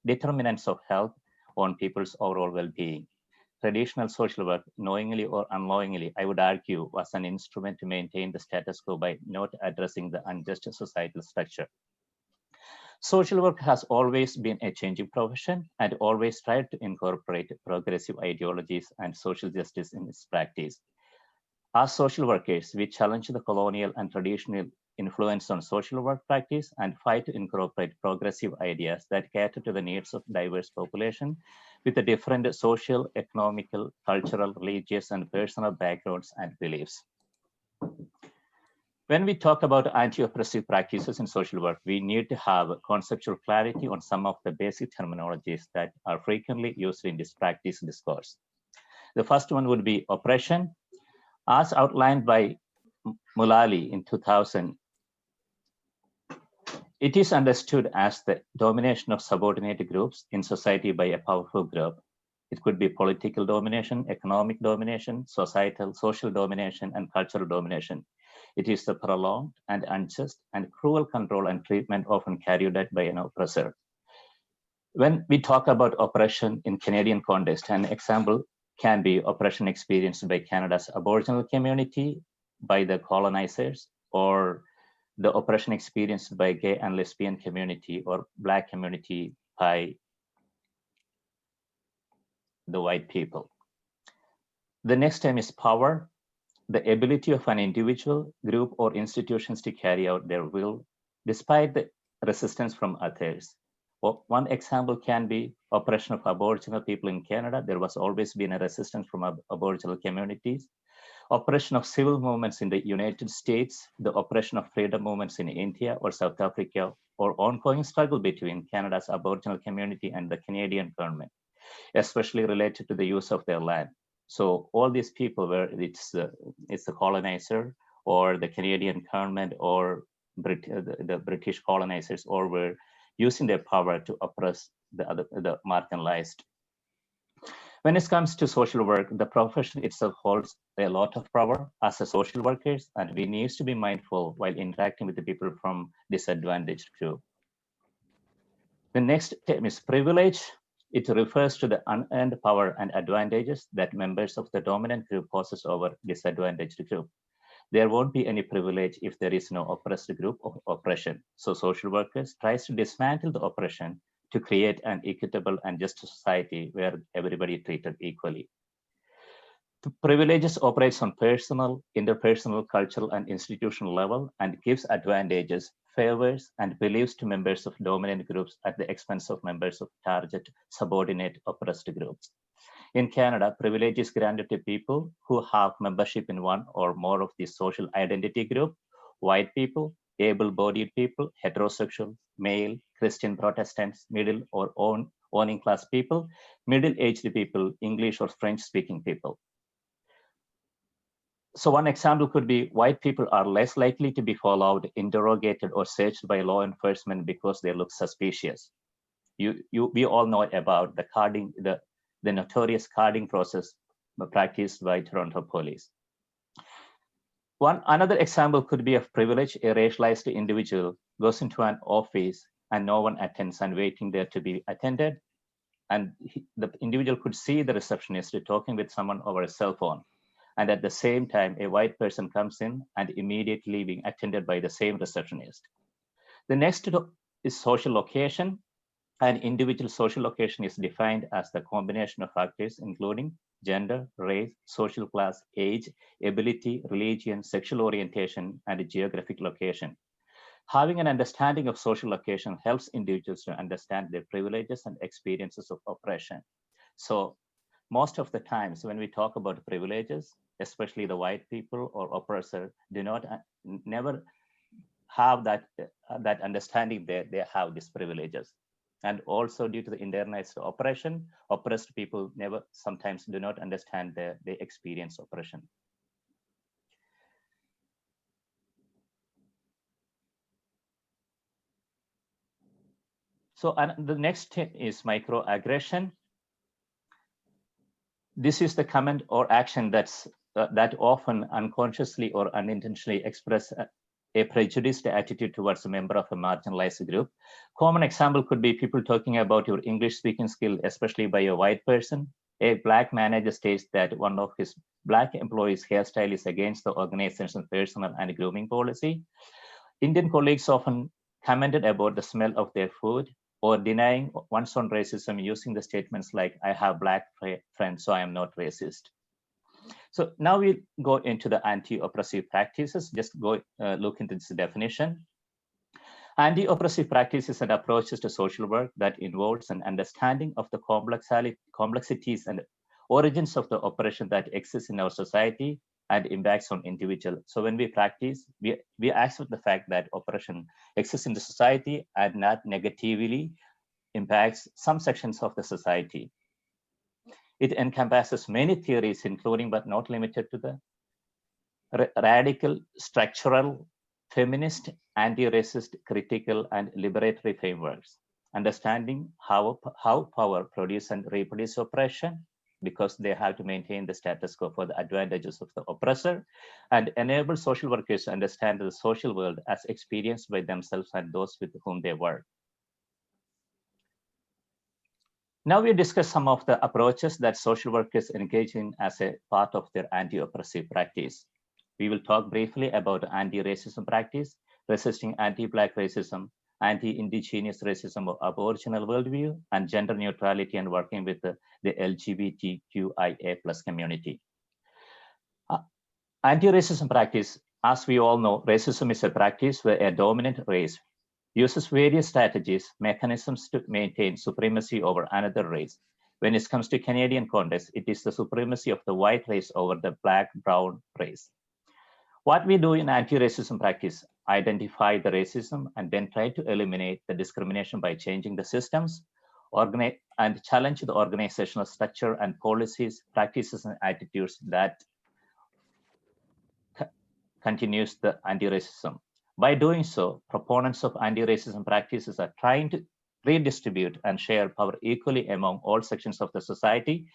determinants of health on people's overall well-being. Traditional social work, knowingly or unknowingly, I would argue, was an instrument to maintain the status quo by not addressing the unjust societal structure. Social work has always been a changing profession and always tried to incorporate progressive ideologies and social justice in its practice. As social workers, we challenge the colonial and traditional influence on social work practice and fight to incorporate progressive ideas that cater to the needs of diverse population with the different social, economical, cultural, religious, and personal backgrounds and beliefs. When we talk about anti-oppressive practices in social work, we need to have conceptual clarity on some of the basic terminologies that are frequently used in this practice discourse. The first one would be oppression. As outlined by Mulally in 2000, it is understood as the domination of subordinate groups in society by a powerful group. It could be political domination, economic domination, societal, social domination, and cultural domination. It is the prolonged and unjust and cruel control and treatment often carried out by an oppressor. When we talk about oppression in Canadian context, an example can be oppression experienced by Canada's Aboriginal community by the colonizers, or the oppression experienced by gay and lesbian community or Black community by the white people. The next term is power. The ability of an individual, group, or institutions to carry out their will despite the resistance from others. One example can be oppression of Aboriginal people in Canada. There was always been a resistance from Aboriginal communities. Oppression of civil movements in the United States, the oppression of freedom movements in India or South Africa, or ongoing struggle between Canada's Aboriginal community and the Canadian government, especially related to the use of their land. So all these people, where it's the colonizer or the Canadian government or the British colonizers, or were using their power to oppress the marginalized. When it comes to social work, the profession itself holds a lot of power as a social workers, and we need to be mindful while interacting with the people from disadvantaged group. The next term is privilege. It refers to the unearned power and advantages that members of the dominant group possess over disadvantaged group. There won't be any privilege if there is no oppressed group of oppression. So social workers tries to dismantle the oppression to create an equitable and just society where everybody treated equally. The privileges operates on personal, interpersonal, cultural, and institutional level and gives advantages, favors, and beliefs to members of dominant groups at the expense of members of target, subordinate, oppressed groups. In Canada, privilege is granted to people who have membership in one or more of the social identity group: white people, able-bodied people, heterosexual, male, Christian Protestants, middle or owning class people, middle-aged people, English or French-speaking people. So one example could be white people are less likely to be followed, interrogated, or searched by law enforcement because they look suspicious. We all know about the carding, the notorious carding process practiced by Toronto police. Another example could be of privilege. A racialized individual goes into an office and no one attends and waiting there to be attended. the individual could see the receptionist talking with someone over a cell phone. And at the same time, a white person comes in and immediately being attended by the same receptionist. The next is social location. An individual social location is defined as the combination of factors including gender, race, social class, age, ability, religion, sexual orientation, and geographic location. Having an understanding of social location helps individuals to understand their privileges and experiences of oppression. So most of the times when we talk about privileges, especially the white people or oppressor, do not never have that understanding that they have these privileges. And also due to the internalized oppression, oppressed people sometimes do not understand they experience oppression. So the next is microaggression. This is the comment or action that often unconsciously or unintentionally express a prejudiced attitude towards a member of a marginalized group. Common example could be people talking about your English speaking skill, especially by a white person. A Black manager states that one of his Black employees' hairstyle is against the organization's personal and grooming policy. Indian colleagues often commented about the smell of their food or denying one's own racism using the statements like, I have Black friends, so I am not racist. So now we go into the anti-oppressive practices. Just go look into this definition. Anti-oppressive practices and approaches to social work that involves an understanding of the complexities and origins of the oppression that exists in our society and impacts on individual. So when we practice, we accept the fact that oppression exists in the society and not negatively impacts some sections of the society. It encompasses many theories, including but not limited to the radical, structural, feminist, anti-racist, critical, and liberatory frameworks. Understanding how power produce and reproduce oppression, because they have to maintain the status quo for the advantages of the oppressor, and enable social workers to understand the social world as experienced by themselves and those with whom they work. Now we discuss some of the approaches that social workers engage in as a part of their anti-oppressive practice. We will talk briefly about anti-racism practice, resisting anti-Black racism, anti-Indigenous racism or Aboriginal worldview, and gender neutrality and working with the LGBTQIA+ community. Anti-racism practice, as we all know, racism is a practice where a dominant race uses various strategies, mechanisms to maintain supremacy over another race. When it comes to Canadian context, it is the supremacy of the white race over the Black, brown race. What we do in anti-racism practice, identify the racism and then try to eliminate the discrimination by changing the systems, and challenge the organizational structure and policies, practices, and attitudes that continues the anti-racism. By doing so, proponents of anti-racism practices are trying to redistribute and share power equally among all sections of the society,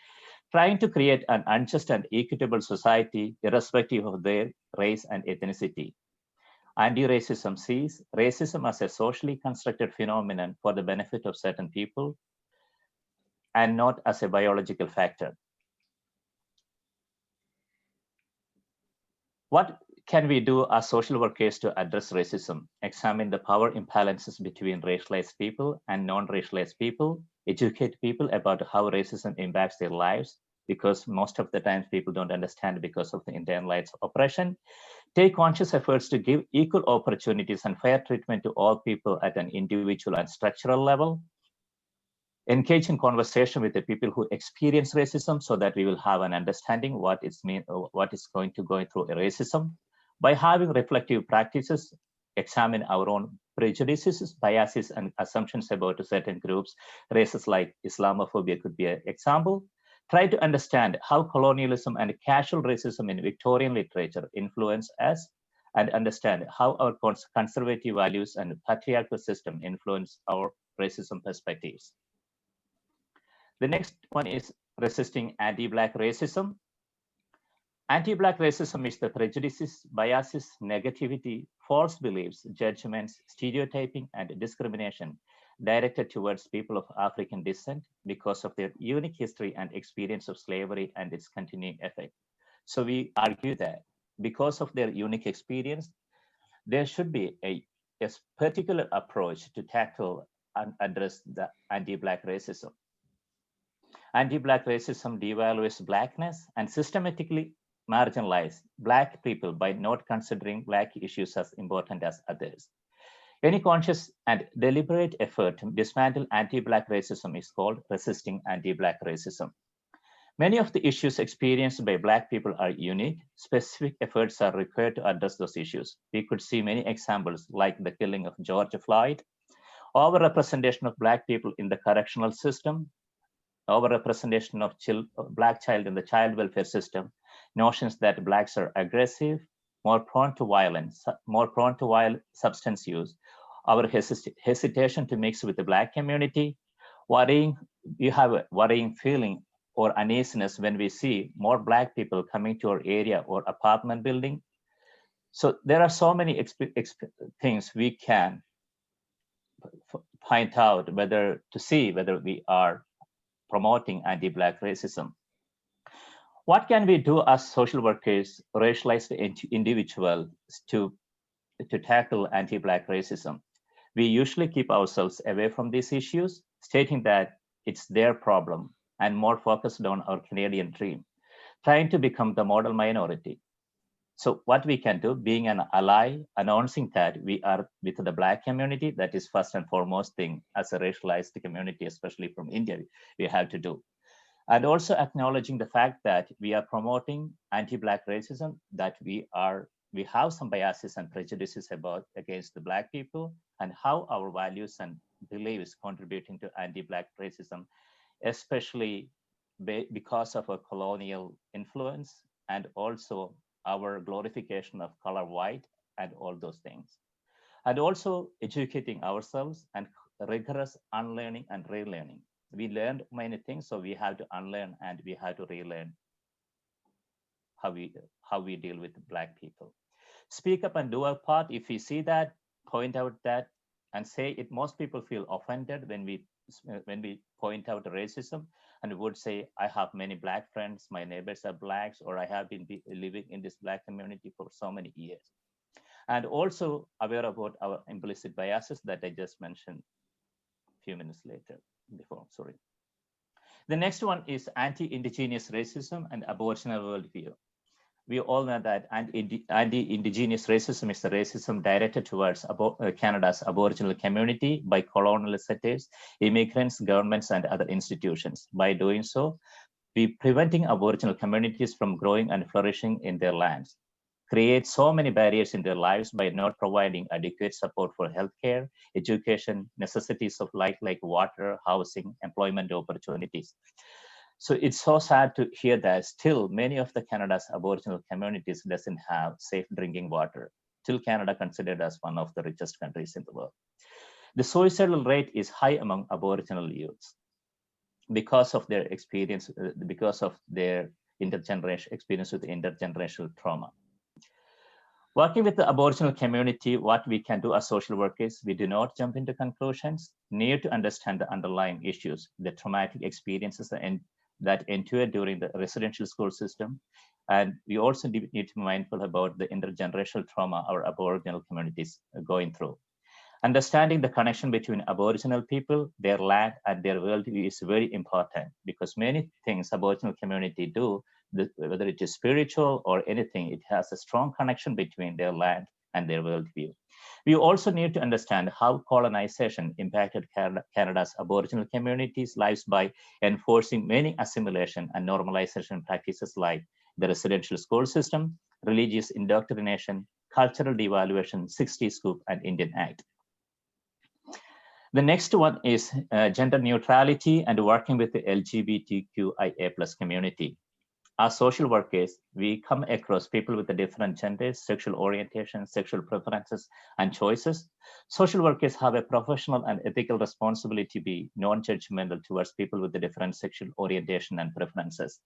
trying to create an unjust and equitable society irrespective of their race and ethnicity. Anti-racism sees racism as a socially constructed phenomenon for the benefit of certain people and not as a biological factor. What can we do as social workers to address racism? Examine the power imbalances between racialized people and non-racialized people, educate people about how racism impacts their lives, because most of the times people don't understand because of the internalized oppression. Take conscious efforts to give equal opportunities and fair treatment to all people at an individual and structural level. Engage in conversation with the people who experience racism so that we will have an understanding what is going through racism. By having reflective practices, examine our own prejudices, biases, and assumptions about certain groups. Races like Islamophobia could be an example. Try to understand how colonialism and casual racism in Victorian literature influence us, and understand how our conservative values and patriarchal system influence our racism perspectives. The next one is resisting anti-Black racism. Anti-Black racism is the prejudices, biases, negativity, false beliefs, judgments, stereotyping, and discrimination directed towards people of African descent because of their unique history and experience of slavery and its continuing effect. So we argue that because of their unique experience, there should be a particular approach to tackle and address the anti-Black racism. Anti-Black racism devalues Blackness and systematically marginalizes Black people by not considering Black issues as important as others. Any conscious and deliberate effort to dismantle anti-Black racism is called resisting anti-Black racism. Many of the issues experienced by Black people are unique. Specific efforts are required to address those issues. We could see many examples like the killing of George Floyd, overrepresentation of Black people in the correctional system, overrepresentation of Black child in the child welfare system, notions that Blacks are aggressive, more prone to violence, more prone to violent substance use, our hesitation to mix with the Black community, you have a worrying feeling or uneasiness when we see more Black people coming to our area or apartment building. So there are so many things we can find out whether we are promoting anti-Black racism. What can we do as social workers, racialized individuals to tackle anti-Black racism? We usually keep ourselves away from these issues, stating that it's their problem and more focused on our Canadian dream, trying to become the model minority. So what we can do, being an ally, announcing that we are with the Black community, that is first and foremost thing as a racialized community, especially from India, we have to do. And also acknowledging the fact that we are promoting anti-Black racism, that we have some biases and prejudices against the Black people, and how our values and beliefs contributing to anti-Black racism, especially because of a colonial influence and also our glorification of color white and all those things. And also educating ourselves and rigorous unlearning and relearning. We learned many things, so we have to unlearn and we have to relearn how we deal with Black people. Speak up and do our part. If we see that, point out that, and say it. Most people feel offended when we point out racism, and would say, I have many Black friends, my neighbors are Blacks, or I have been living in this Black community for so many years. And also aware about our implicit biases that I just mentioned a few minutes before. The next one is anti-Indigenous racism and Aboriginal worldview. We all know that anti-Indigenous racism is the racism directed towards Canada's Aboriginal community by colonial settlers, immigrants, governments, and other institutions. By doing so, we preventing Aboriginal communities from growing and flourishing in their lands, create so many barriers in their lives by not providing adequate support for healthcare, education, necessities of life like water, housing, employment opportunities. So it's so sad to hear that still many of the Canada's Aboriginal communities doesn't have safe drinking water. Still Canada considered as one of the richest countries in the world. The suicidal rate is high among Aboriginal youths because of their experience, because of their intergenerational experience with intergenerational trauma. Working with the Aboriginal community, what we can do as social workers, we do not jump into conclusions, need to understand the underlying issues, the traumatic experiences that endure during the residential school system. And we also need to be mindful about the intergenerational trauma our Aboriginal communities are going through. Understanding the connection between Aboriginal people, their land, and their worldview is very important because many things Aboriginal community do, whether it is spiritual or anything, it has a strong connection between their land and their worldview. We also need to understand how colonization impacted Canada's Aboriginal communities' lives by enforcing many assimilation and normalization practices like the residential school system, religious indoctrination, cultural devaluation, 60s Scoop, and Indian Act. The next one is gender neutrality and working with the LGBTQIA+ community. As social workers, we come across people with the different genders, sexual orientation, sexual preferences, and choices. Social workers have a professional and ethical responsibility to be non-judgmental towards people with the different sexual orientation and preferences.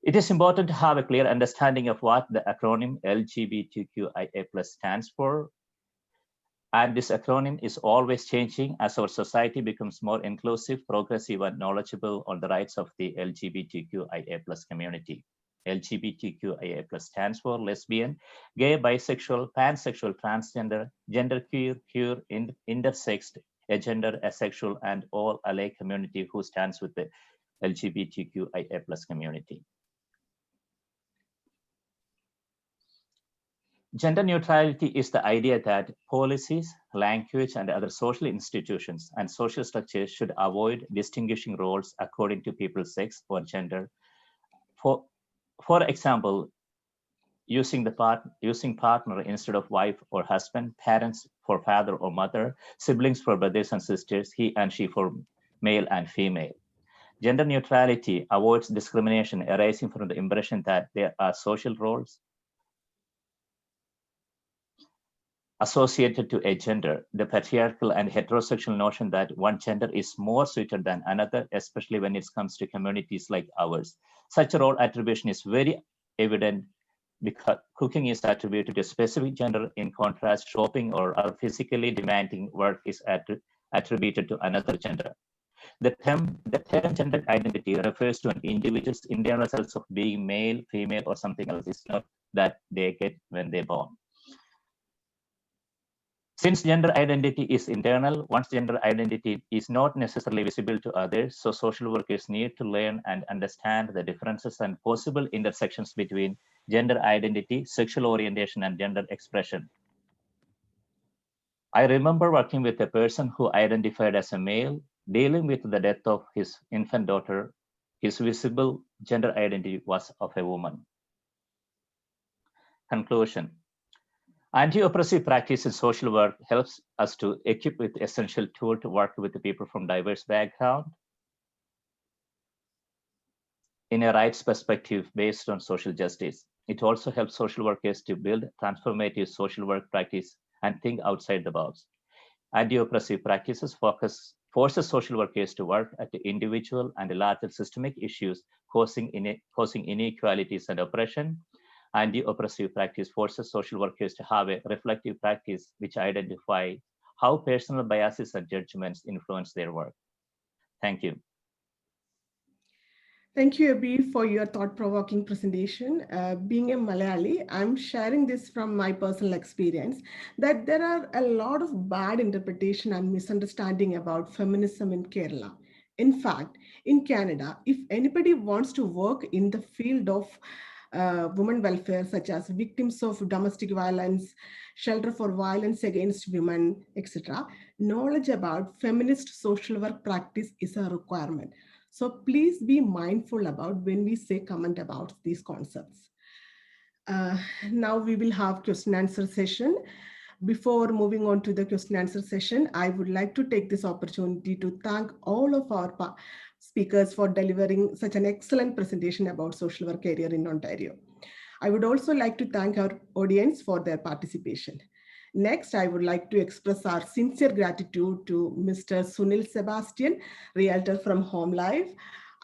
It is important to have a clear understanding of what the acronym LGBTQIA+ stands for. And this acronym is always changing as our society becomes more inclusive, progressive, and knowledgeable on the rights of the LGBTQIA+ community. LGBTQIA+ stands for lesbian, gay, bisexual, pansexual, transgender, genderqueer, queer, intersexed, agender, asexual, and all ally community who stands with the LGBTQIA+ community. Gender neutrality is the idea that policies, language, and other social institutions and social structures should avoid distinguishing roles according to people's sex or gender. For example, using partner instead of wife or husband, parents for father or mother, siblings for brothers and sisters, he and she for male and female. Gender neutrality avoids discrimination arising from the impression that there are social roles associated to a gender, the patriarchal and heterosexual notion that one gender is more suited than another, especially when it comes to communities like ours. Such a role attribution is very evident because cooking is attributed to a specific gender. In contrast, shopping or other physically demanding work is attributed to another gender. The term gender identity refers to an individual's internal sense of being male, female, or something else. It's not that they get when they're born. Since gender identity is internal, one's gender identity is not necessarily visible to others, so social workers need to learn and understand the differences and possible intersections between gender identity, sexual orientation, and gender expression. I remember working with a person who identified as a male, dealing with the death of his infant daughter. His visible gender identity was of a woman. Conclusion. Anti-oppressive practice in social work helps us to equip with essential tool to work with the people from diverse background in a rights perspective based on social justice. It also helps social workers to build transformative social work practice and think outside the box. Anti-oppressive practices forces social workers to work at the individual and larger systemic issues causing inequalities and oppression. Anti-oppressive practice forces social workers to have a reflective practice which identify how personal biases and judgments influence their work. Thank you. Thank you, Abhi, for your thought-provoking presentation. Being a Malayali, I'm sharing this from my personal experience that there are a lot of bad interpretation and misunderstanding about feminism in Kerala. In fact, in Canada, if anybody wants to work in the field of women welfare, such as victims of domestic violence, shelter for violence against women, etc., knowledge about feminist social work practice is a requirement. So please be mindful about when we say comment about these concepts. Now we will have question answer session. Before moving on to the question answer session, I would like to take this opportunity to thank all of our speakers for delivering such an excellent presentation about social work career in Ontario. I would also like to thank our audience for their participation. Next, I would like to express our sincere gratitude to Mr. Sunil Sebastian, Realtor from Home Life,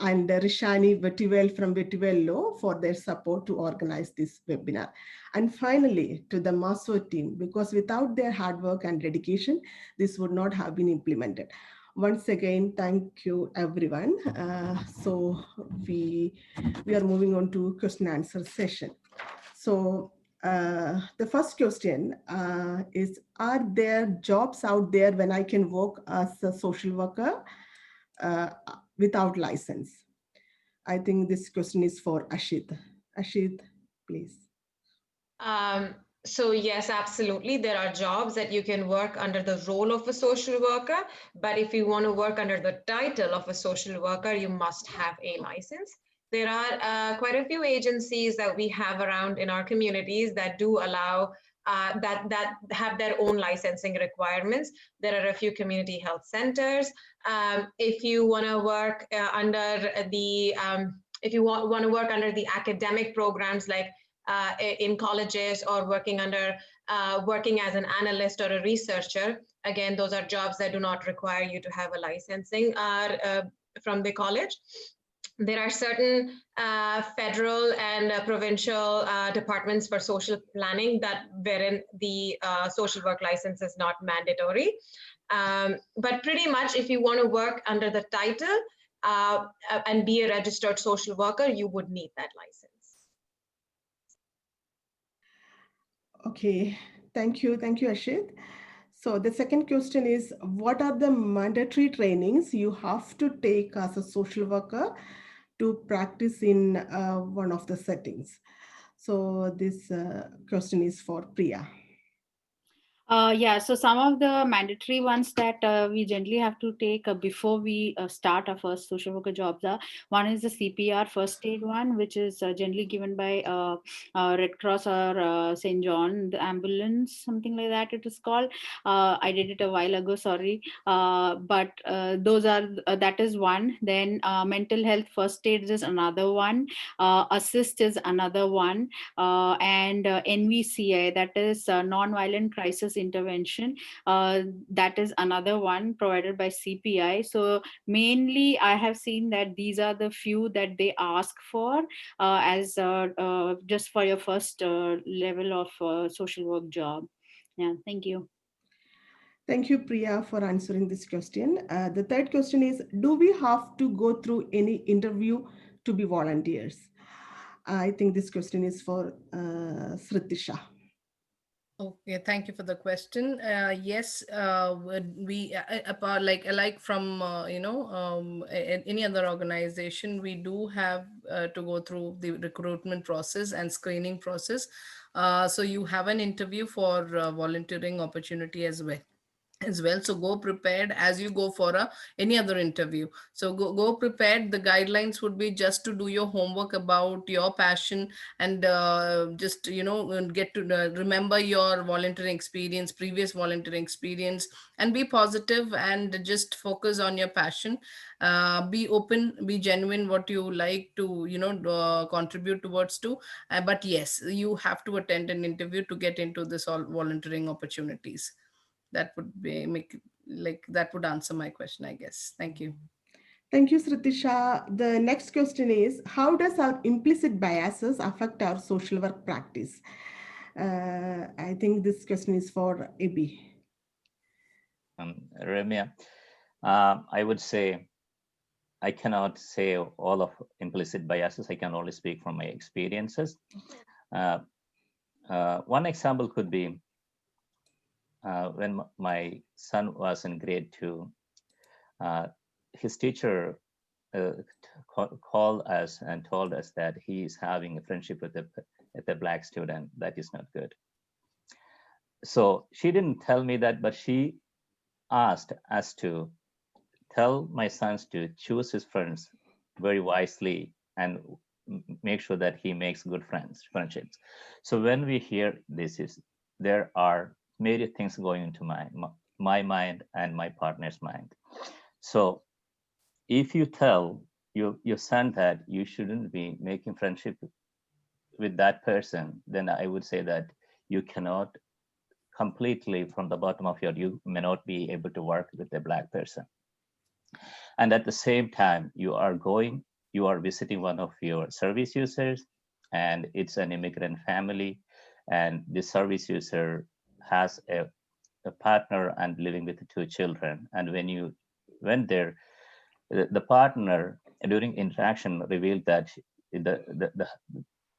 and Rishani Vetivel from Vetivel Law for their support to organize this webinar. And finally, to the Maso team, because without their hard work and dedication, this would not have been implemented. Once again, thank you, everyone. So we are moving on to question and answer session. So the first question is, are there jobs out there when I can work as a social worker without license? I think this question is for Ashit. Ashit, please. So yes, absolutely. There are jobs that you can work under the role of a social worker, but if you want to work under the title of a social worker, you must have a license. There are quite a few agencies that we have around in our communities that do allow that have their own licensing requirements. There are a few community health centers. If you want to work under the want to work under the academic programs like in colleges or working as an analyst or a researcher, again, those are jobs that do not require you to have a licensing from the college. There are certain federal and provincial departments for social planning wherein the social work license is not mandatory. But pretty much if you want to work under the title and be a registered social worker, you would need that license. Okay, thank you. Thank you, Ashit. So the second question is, what are the mandatory trainings you have to take as a social worker to practice in one of the settings? So this question is for Priya. Yeah, so some of the mandatory ones that we generally have to take before we start our first social worker jobs are, one is the CPR first aid one, which is generally given by Red Cross or St. John, the ambulance, something like that it is called. I did it a while ago, sorry. But those are, that is one. Then mental health first aid is another one. Assist is another one. And NVCI, that is non-violent crisis intervention, that is another one provided by CPI. So mainly I have seen that these are the few that they ask for as just for your first level of social work job. Yeah, thank you. Thank you, Priya, for answering this question. The third question is, do we have to go through any interview to be volunteers? I think this question is for Sritisha. Okay, thank you for the question. Yes, we apart like from any other organization, we do have to go through the recruitment process and screening process. So you have an interview for volunteering opportunity as well, so go prepared as you go for any other interview. So go prepared. The guidelines would be just to do your homework about your passion, and just get to remember your volunteering experience, previous volunteering experience, and be positive and just focus on your passion. Be open, be genuine, what you like to contribute towards to. But yes, you have to attend an interview to get into this all volunteering opportunities. That would be that would answer my question, I guess. Thank you. Thank you, Sritisha. The next question is, how does our implicit biases affect our social work practice? I think this question is for Abby. Ramya, I would say I cannot say all of implicit biases. I can only speak from my experiences. One example could be when my son was in grade 2, his teacher called us and told us that he is having a friendship with a black student. That is not good. So she didn't tell me that, but she asked us to tell my sons to choose his friends very wisely and make sure that he makes good friendships. So when we hear this, there are many things going into my mind and my partner's mind. So if you tell your son that you shouldn't be making friendship with that person, then I would say that you cannot completely, from the bottom of you may not be able to work with a black person. And at the same time, you are visiting one of your service users, and it's an immigrant family, and the service user has a partner and living with 2 children. And when you went there, the partner during interaction revealed that the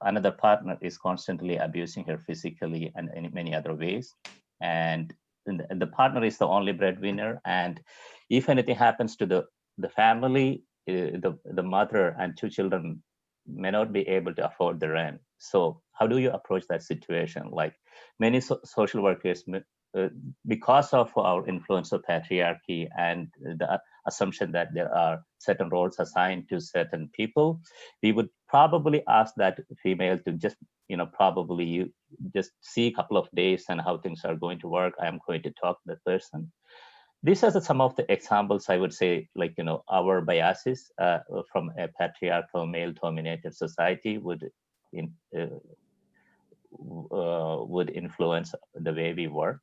another partner is constantly abusing her physically and in many other ways. And the partner is the only breadwinner. And if anything happens to the family, the mother and 2 children may not be able to afford the rent. So how do you approach that situation? Like many social workers, because of our influence of patriarchy and the assumption that there are certain roles assigned to certain people, we would probably ask that female to just probably you just see a couple of days and how things are going to work. I'm going to talk to the person. These are some of the examples I would say, like our biases from a patriarchal male dominated society would influence the way we work.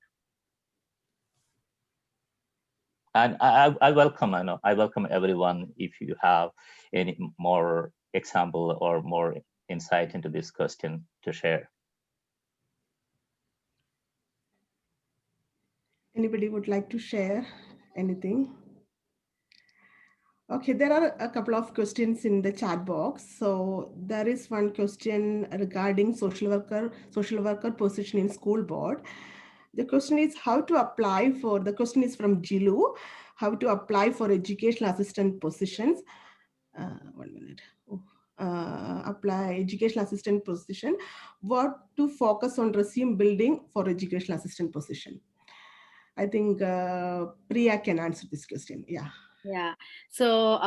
And I welcome, I welcome everyone if you have any more example or more insight into this question to share. Anybody would like to share anything? Okay, there are a couple of questions in the chat box. So there is one question regarding social worker position in school board. The question is how to apply for, the question is from Jilu, how to apply for educational assistant positions. 1 minute. Apply educational assistant position. What to focus on resume building for educational assistant position? I think Priya can answer this question. Yeah. Yeah. So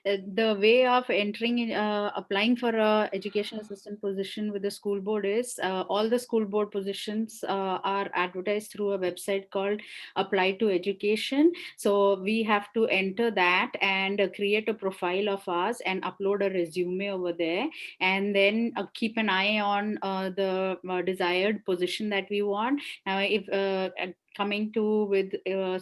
the way of entering, applying for a education assistant position with the school board is all the school board positions are advertised through a website called Apply to Education. So we have to enter that and create a profile of us and upload a resume over there, and then keep an eye on the desired position that we want. If coming to with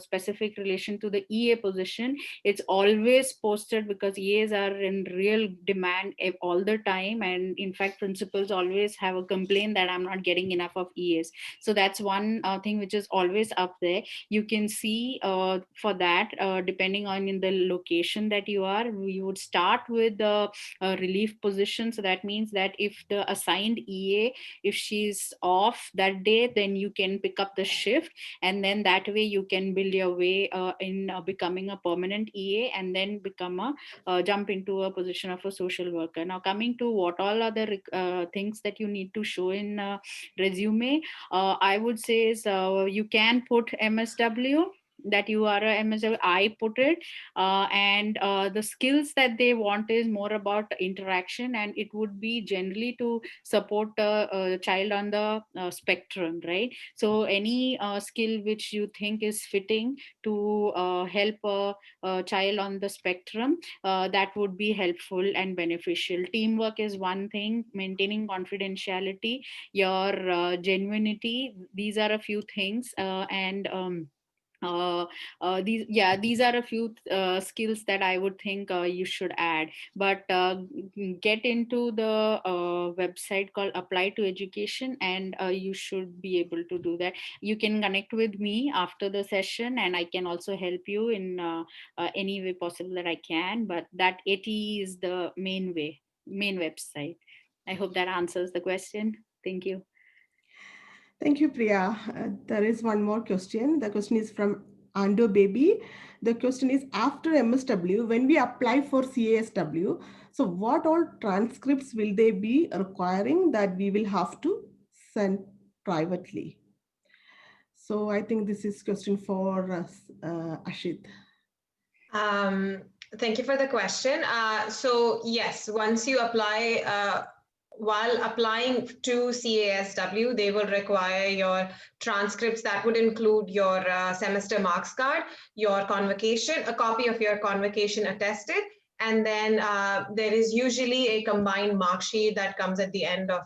specific relation to the EA position, it's always posted because EAs are in real demand all the time, and in fact principals always have a complaint that I'm not getting enough of EAs. So that's one thing which is always up there. You can see for that depending on in the location that you are, we would start with the relief position. So that means that if the assigned EA, if she's off that day, then you can pick up the shift, and then that way you can build your way in becoming a permanent EA, and then become a jump into a position of a social worker. Now coming to what all other things that you need to show in resume, I would say is you can put MSW, that you are a MSW. I put it, and the skills that they want is more about interaction, and it would be generally to support a child on the spectrum, right? So any skill which you think is fitting to help a child on the spectrum, that would be helpful and beneficial. Teamwork is one thing, maintaining confidentiality, your genuinity, these are a few things, and these are a few skills that I would think you should add. But get into the website called Apply to Education, and you should be able to do that. You can connect with me after the session, and I can also help you in any way possible that I can. But that AT is the main website. I hope that answers the question. Thank you. Thank you, Priya. There is one more question. The question is from Ando Baby. The question is, after MSW, when we apply for CASW, so what all transcripts will they be requiring that we will have to send privately? So I think this is question for Ashit. Thank you for the question. So yes, once you apply, while applying to CASW, they will require your transcripts. That would include your semester marks card, your convocation, a copy of your convocation attested, and then there is usually a combined mark sheet that comes at the end of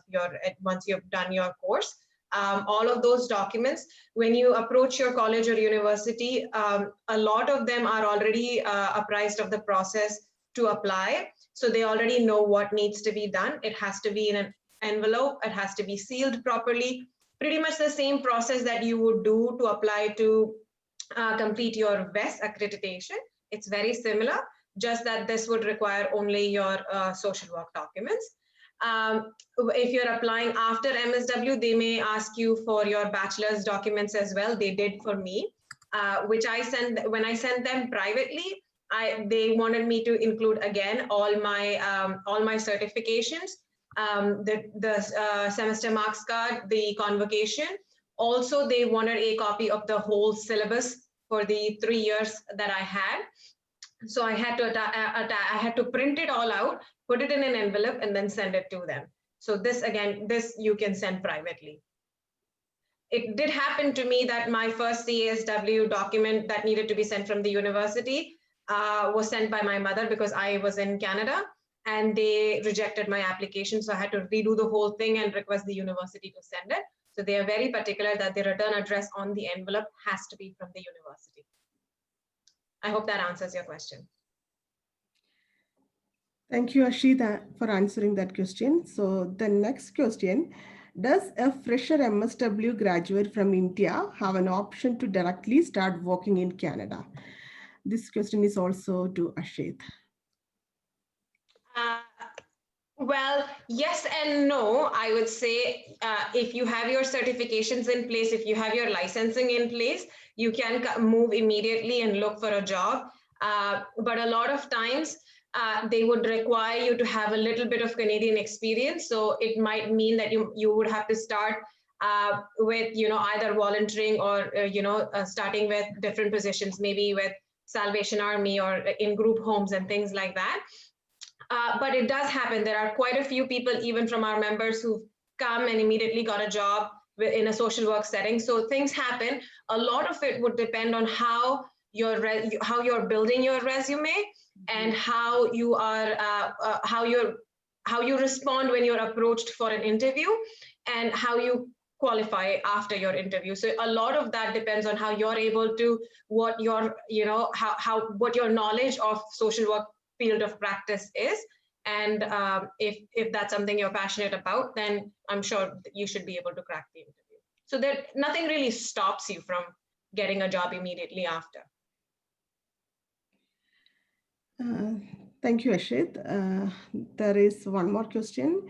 once you've done your course. All of those documents, when you approach your college or university, a lot of them are already apprised of the process to apply. So they already know what needs to be done. It has to be in an envelope. It has to be sealed properly. Pretty much the same process that you would do to apply to complete your VES accreditation. It's very similar, just that this would require only your social work documents. If you're applying after MSW, they may ask you for your bachelor's documents as well. They did for me, which when I sent them privately, they wanted me to include again all my certifications, the semester marks card, the convocation. Also, they wanted a copy of the whole syllabus for the 3 years that I had. So I had to print it all out, put it in an envelope, and then send it to them. So this you can send privately. It did happen to me that my first CASW document that needed to be sent from the university was sent by my mother because I was in Canada, and they rejected my application. So I had to redo the whole thing and request the university to send it. So they are very particular that the return address on the envelope has to be from the university. I hope that answers your question. Thank you, Ashita, for answering that question. So the next question, does a fresher MSW graduate from India have an option to directly start working in Canada? This question is also to Ashit. Well, yes and no. I would say if you have your certifications in place, if you have your licensing in place, you can move immediately and look for a job. But a lot of times they would require you to have a little bit of Canadian experience. So it might mean that you would have to start with, either volunteering or, starting with different positions, maybe with Salvation Army or in group homes and things like that. But it does happen. There are quite a few people, even from our members, who've come and immediately got a job in a social work setting. So things happen. A lot of it would depend on how you're building your resume and how you are how you respond when you're approached for an interview and how you qualify after your interview. So a lot of that depends on how you're able to, what your knowledge of social work field of practice is. And if that's something you're passionate about, then I'm sure you should be able to crack the interview. So nothing really stops you from getting a job immediately after. Thank you, Ashit. There is one more question.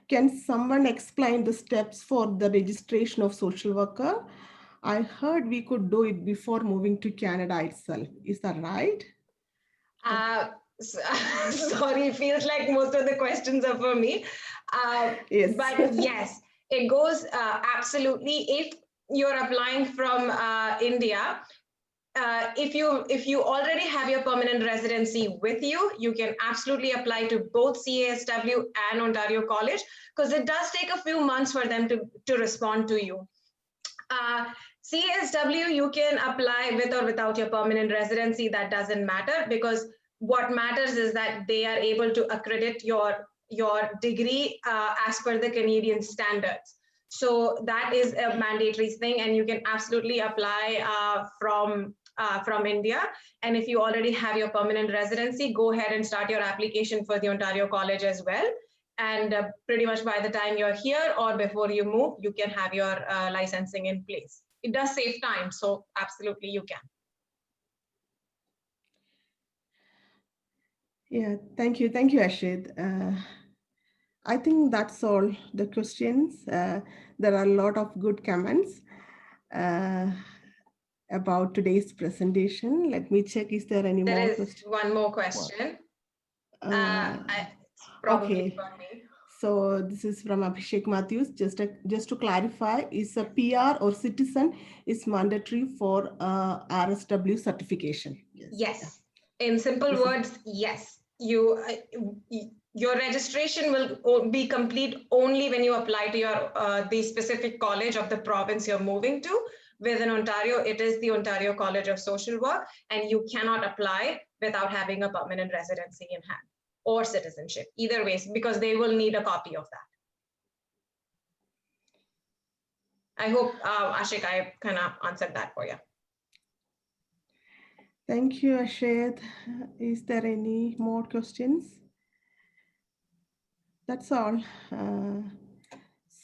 Can someone explain the steps for the registration of social worker? I heard we could do it before moving to Canada itself. Is that right? Sorry, it feels like most of the questions are for me. Yes. But yes, it goes absolutely. If you're applying from India, if you already have your permanent residency with you, you can absolutely apply to both CASW and Ontario College, because it does take a few months for them to respond to you. CASW, you can apply with or without your permanent residency. That doesn't matter, because what matters is that they are able to accredit your degree as per the Canadian standards. So that is a mandatory thing, and you can absolutely apply from India. And if you already have your permanent residency, go ahead and start your application for the Ontario College as well. And pretty much by the time you're here or before you move, you can have your licensing in place. It does save time, so absolutely you can. Yeah, thank you, Ashit. I think that's all the questions. There are a lot of good comments about today's presentation. Let me check, is there any more questions? One more question. Okay. So this is from Abhishek Matthews. Just to clarify, is a PR or citizen is mandatory for RSW certification? Yes. In simple words, yes. Your registration will be complete only when you apply to the specific college of the province you're moving to. Within Ontario, it is the Ontario College of Social Work, and you cannot apply without having a permanent residency in hand or citizenship, either ways, because they will need a copy of that. I hope, Ashik, I kind of answered that for you. Thank you, Ashit. Is there any more questions? That's all.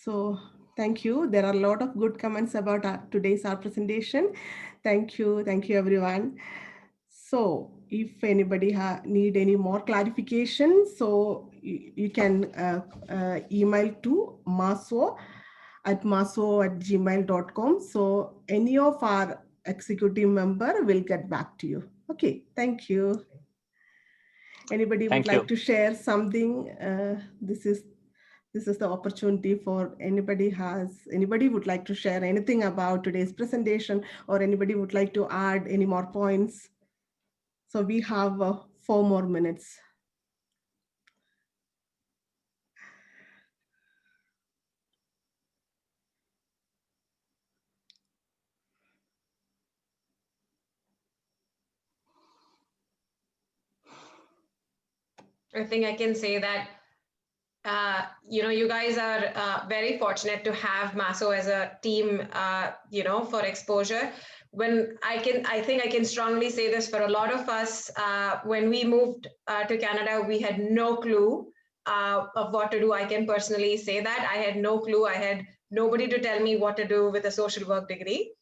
So thank you. There are a lot of good comments about today's presentation. Thank you, everyone. So if anybody need any more clarification, so you can email to maso@gmail.com. So any of our executive member will get back to you. Okay, thank you. Anybody would like to share something? This is the opportunity for anybody would like to share anything about today's presentation, or anybody would like to add any more points. So we have 4 more minutes. I think I can say that, you guys are very fortunate to have MASO as a team, for exposure. I think I can strongly say this for a lot of us. When we moved to Canada, we had no clue of what to do. I can personally say that I had no clue. I had nobody to tell me what to do with a social work degree.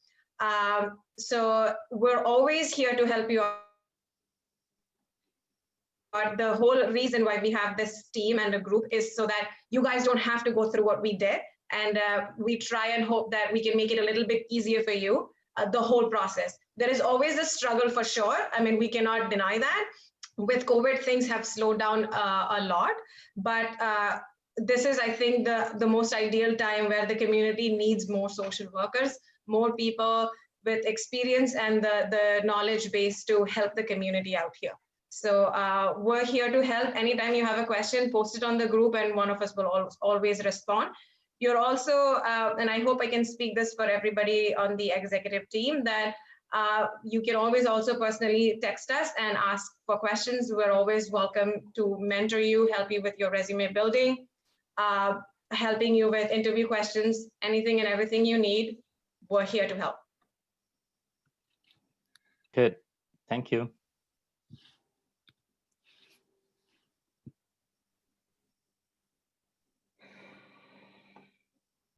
So we're always here to help you out. But the whole reason why we have this team and a group is so that you guys don't have to go through what we did. And we try and hope that we can make it a little bit easier for you, the whole process. There is always a struggle for sure. I mean, we cannot deny that. With COVID, things have slowed down a lot. But this is, I think, the most ideal time where the community needs more social workers, more people with experience and the knowledge base to help the community out here. So we're here to help. Anytime you have a question, post it on the group and one of us will always respond. You're also, and I hope I can speak this for everybody on the executive team, that you can always also personally text us and ask for questions. We're always welcome to mentor you, help you with your resume building, helping you with interview questions, anything and everything you need. We're here to help. Good. Thank you.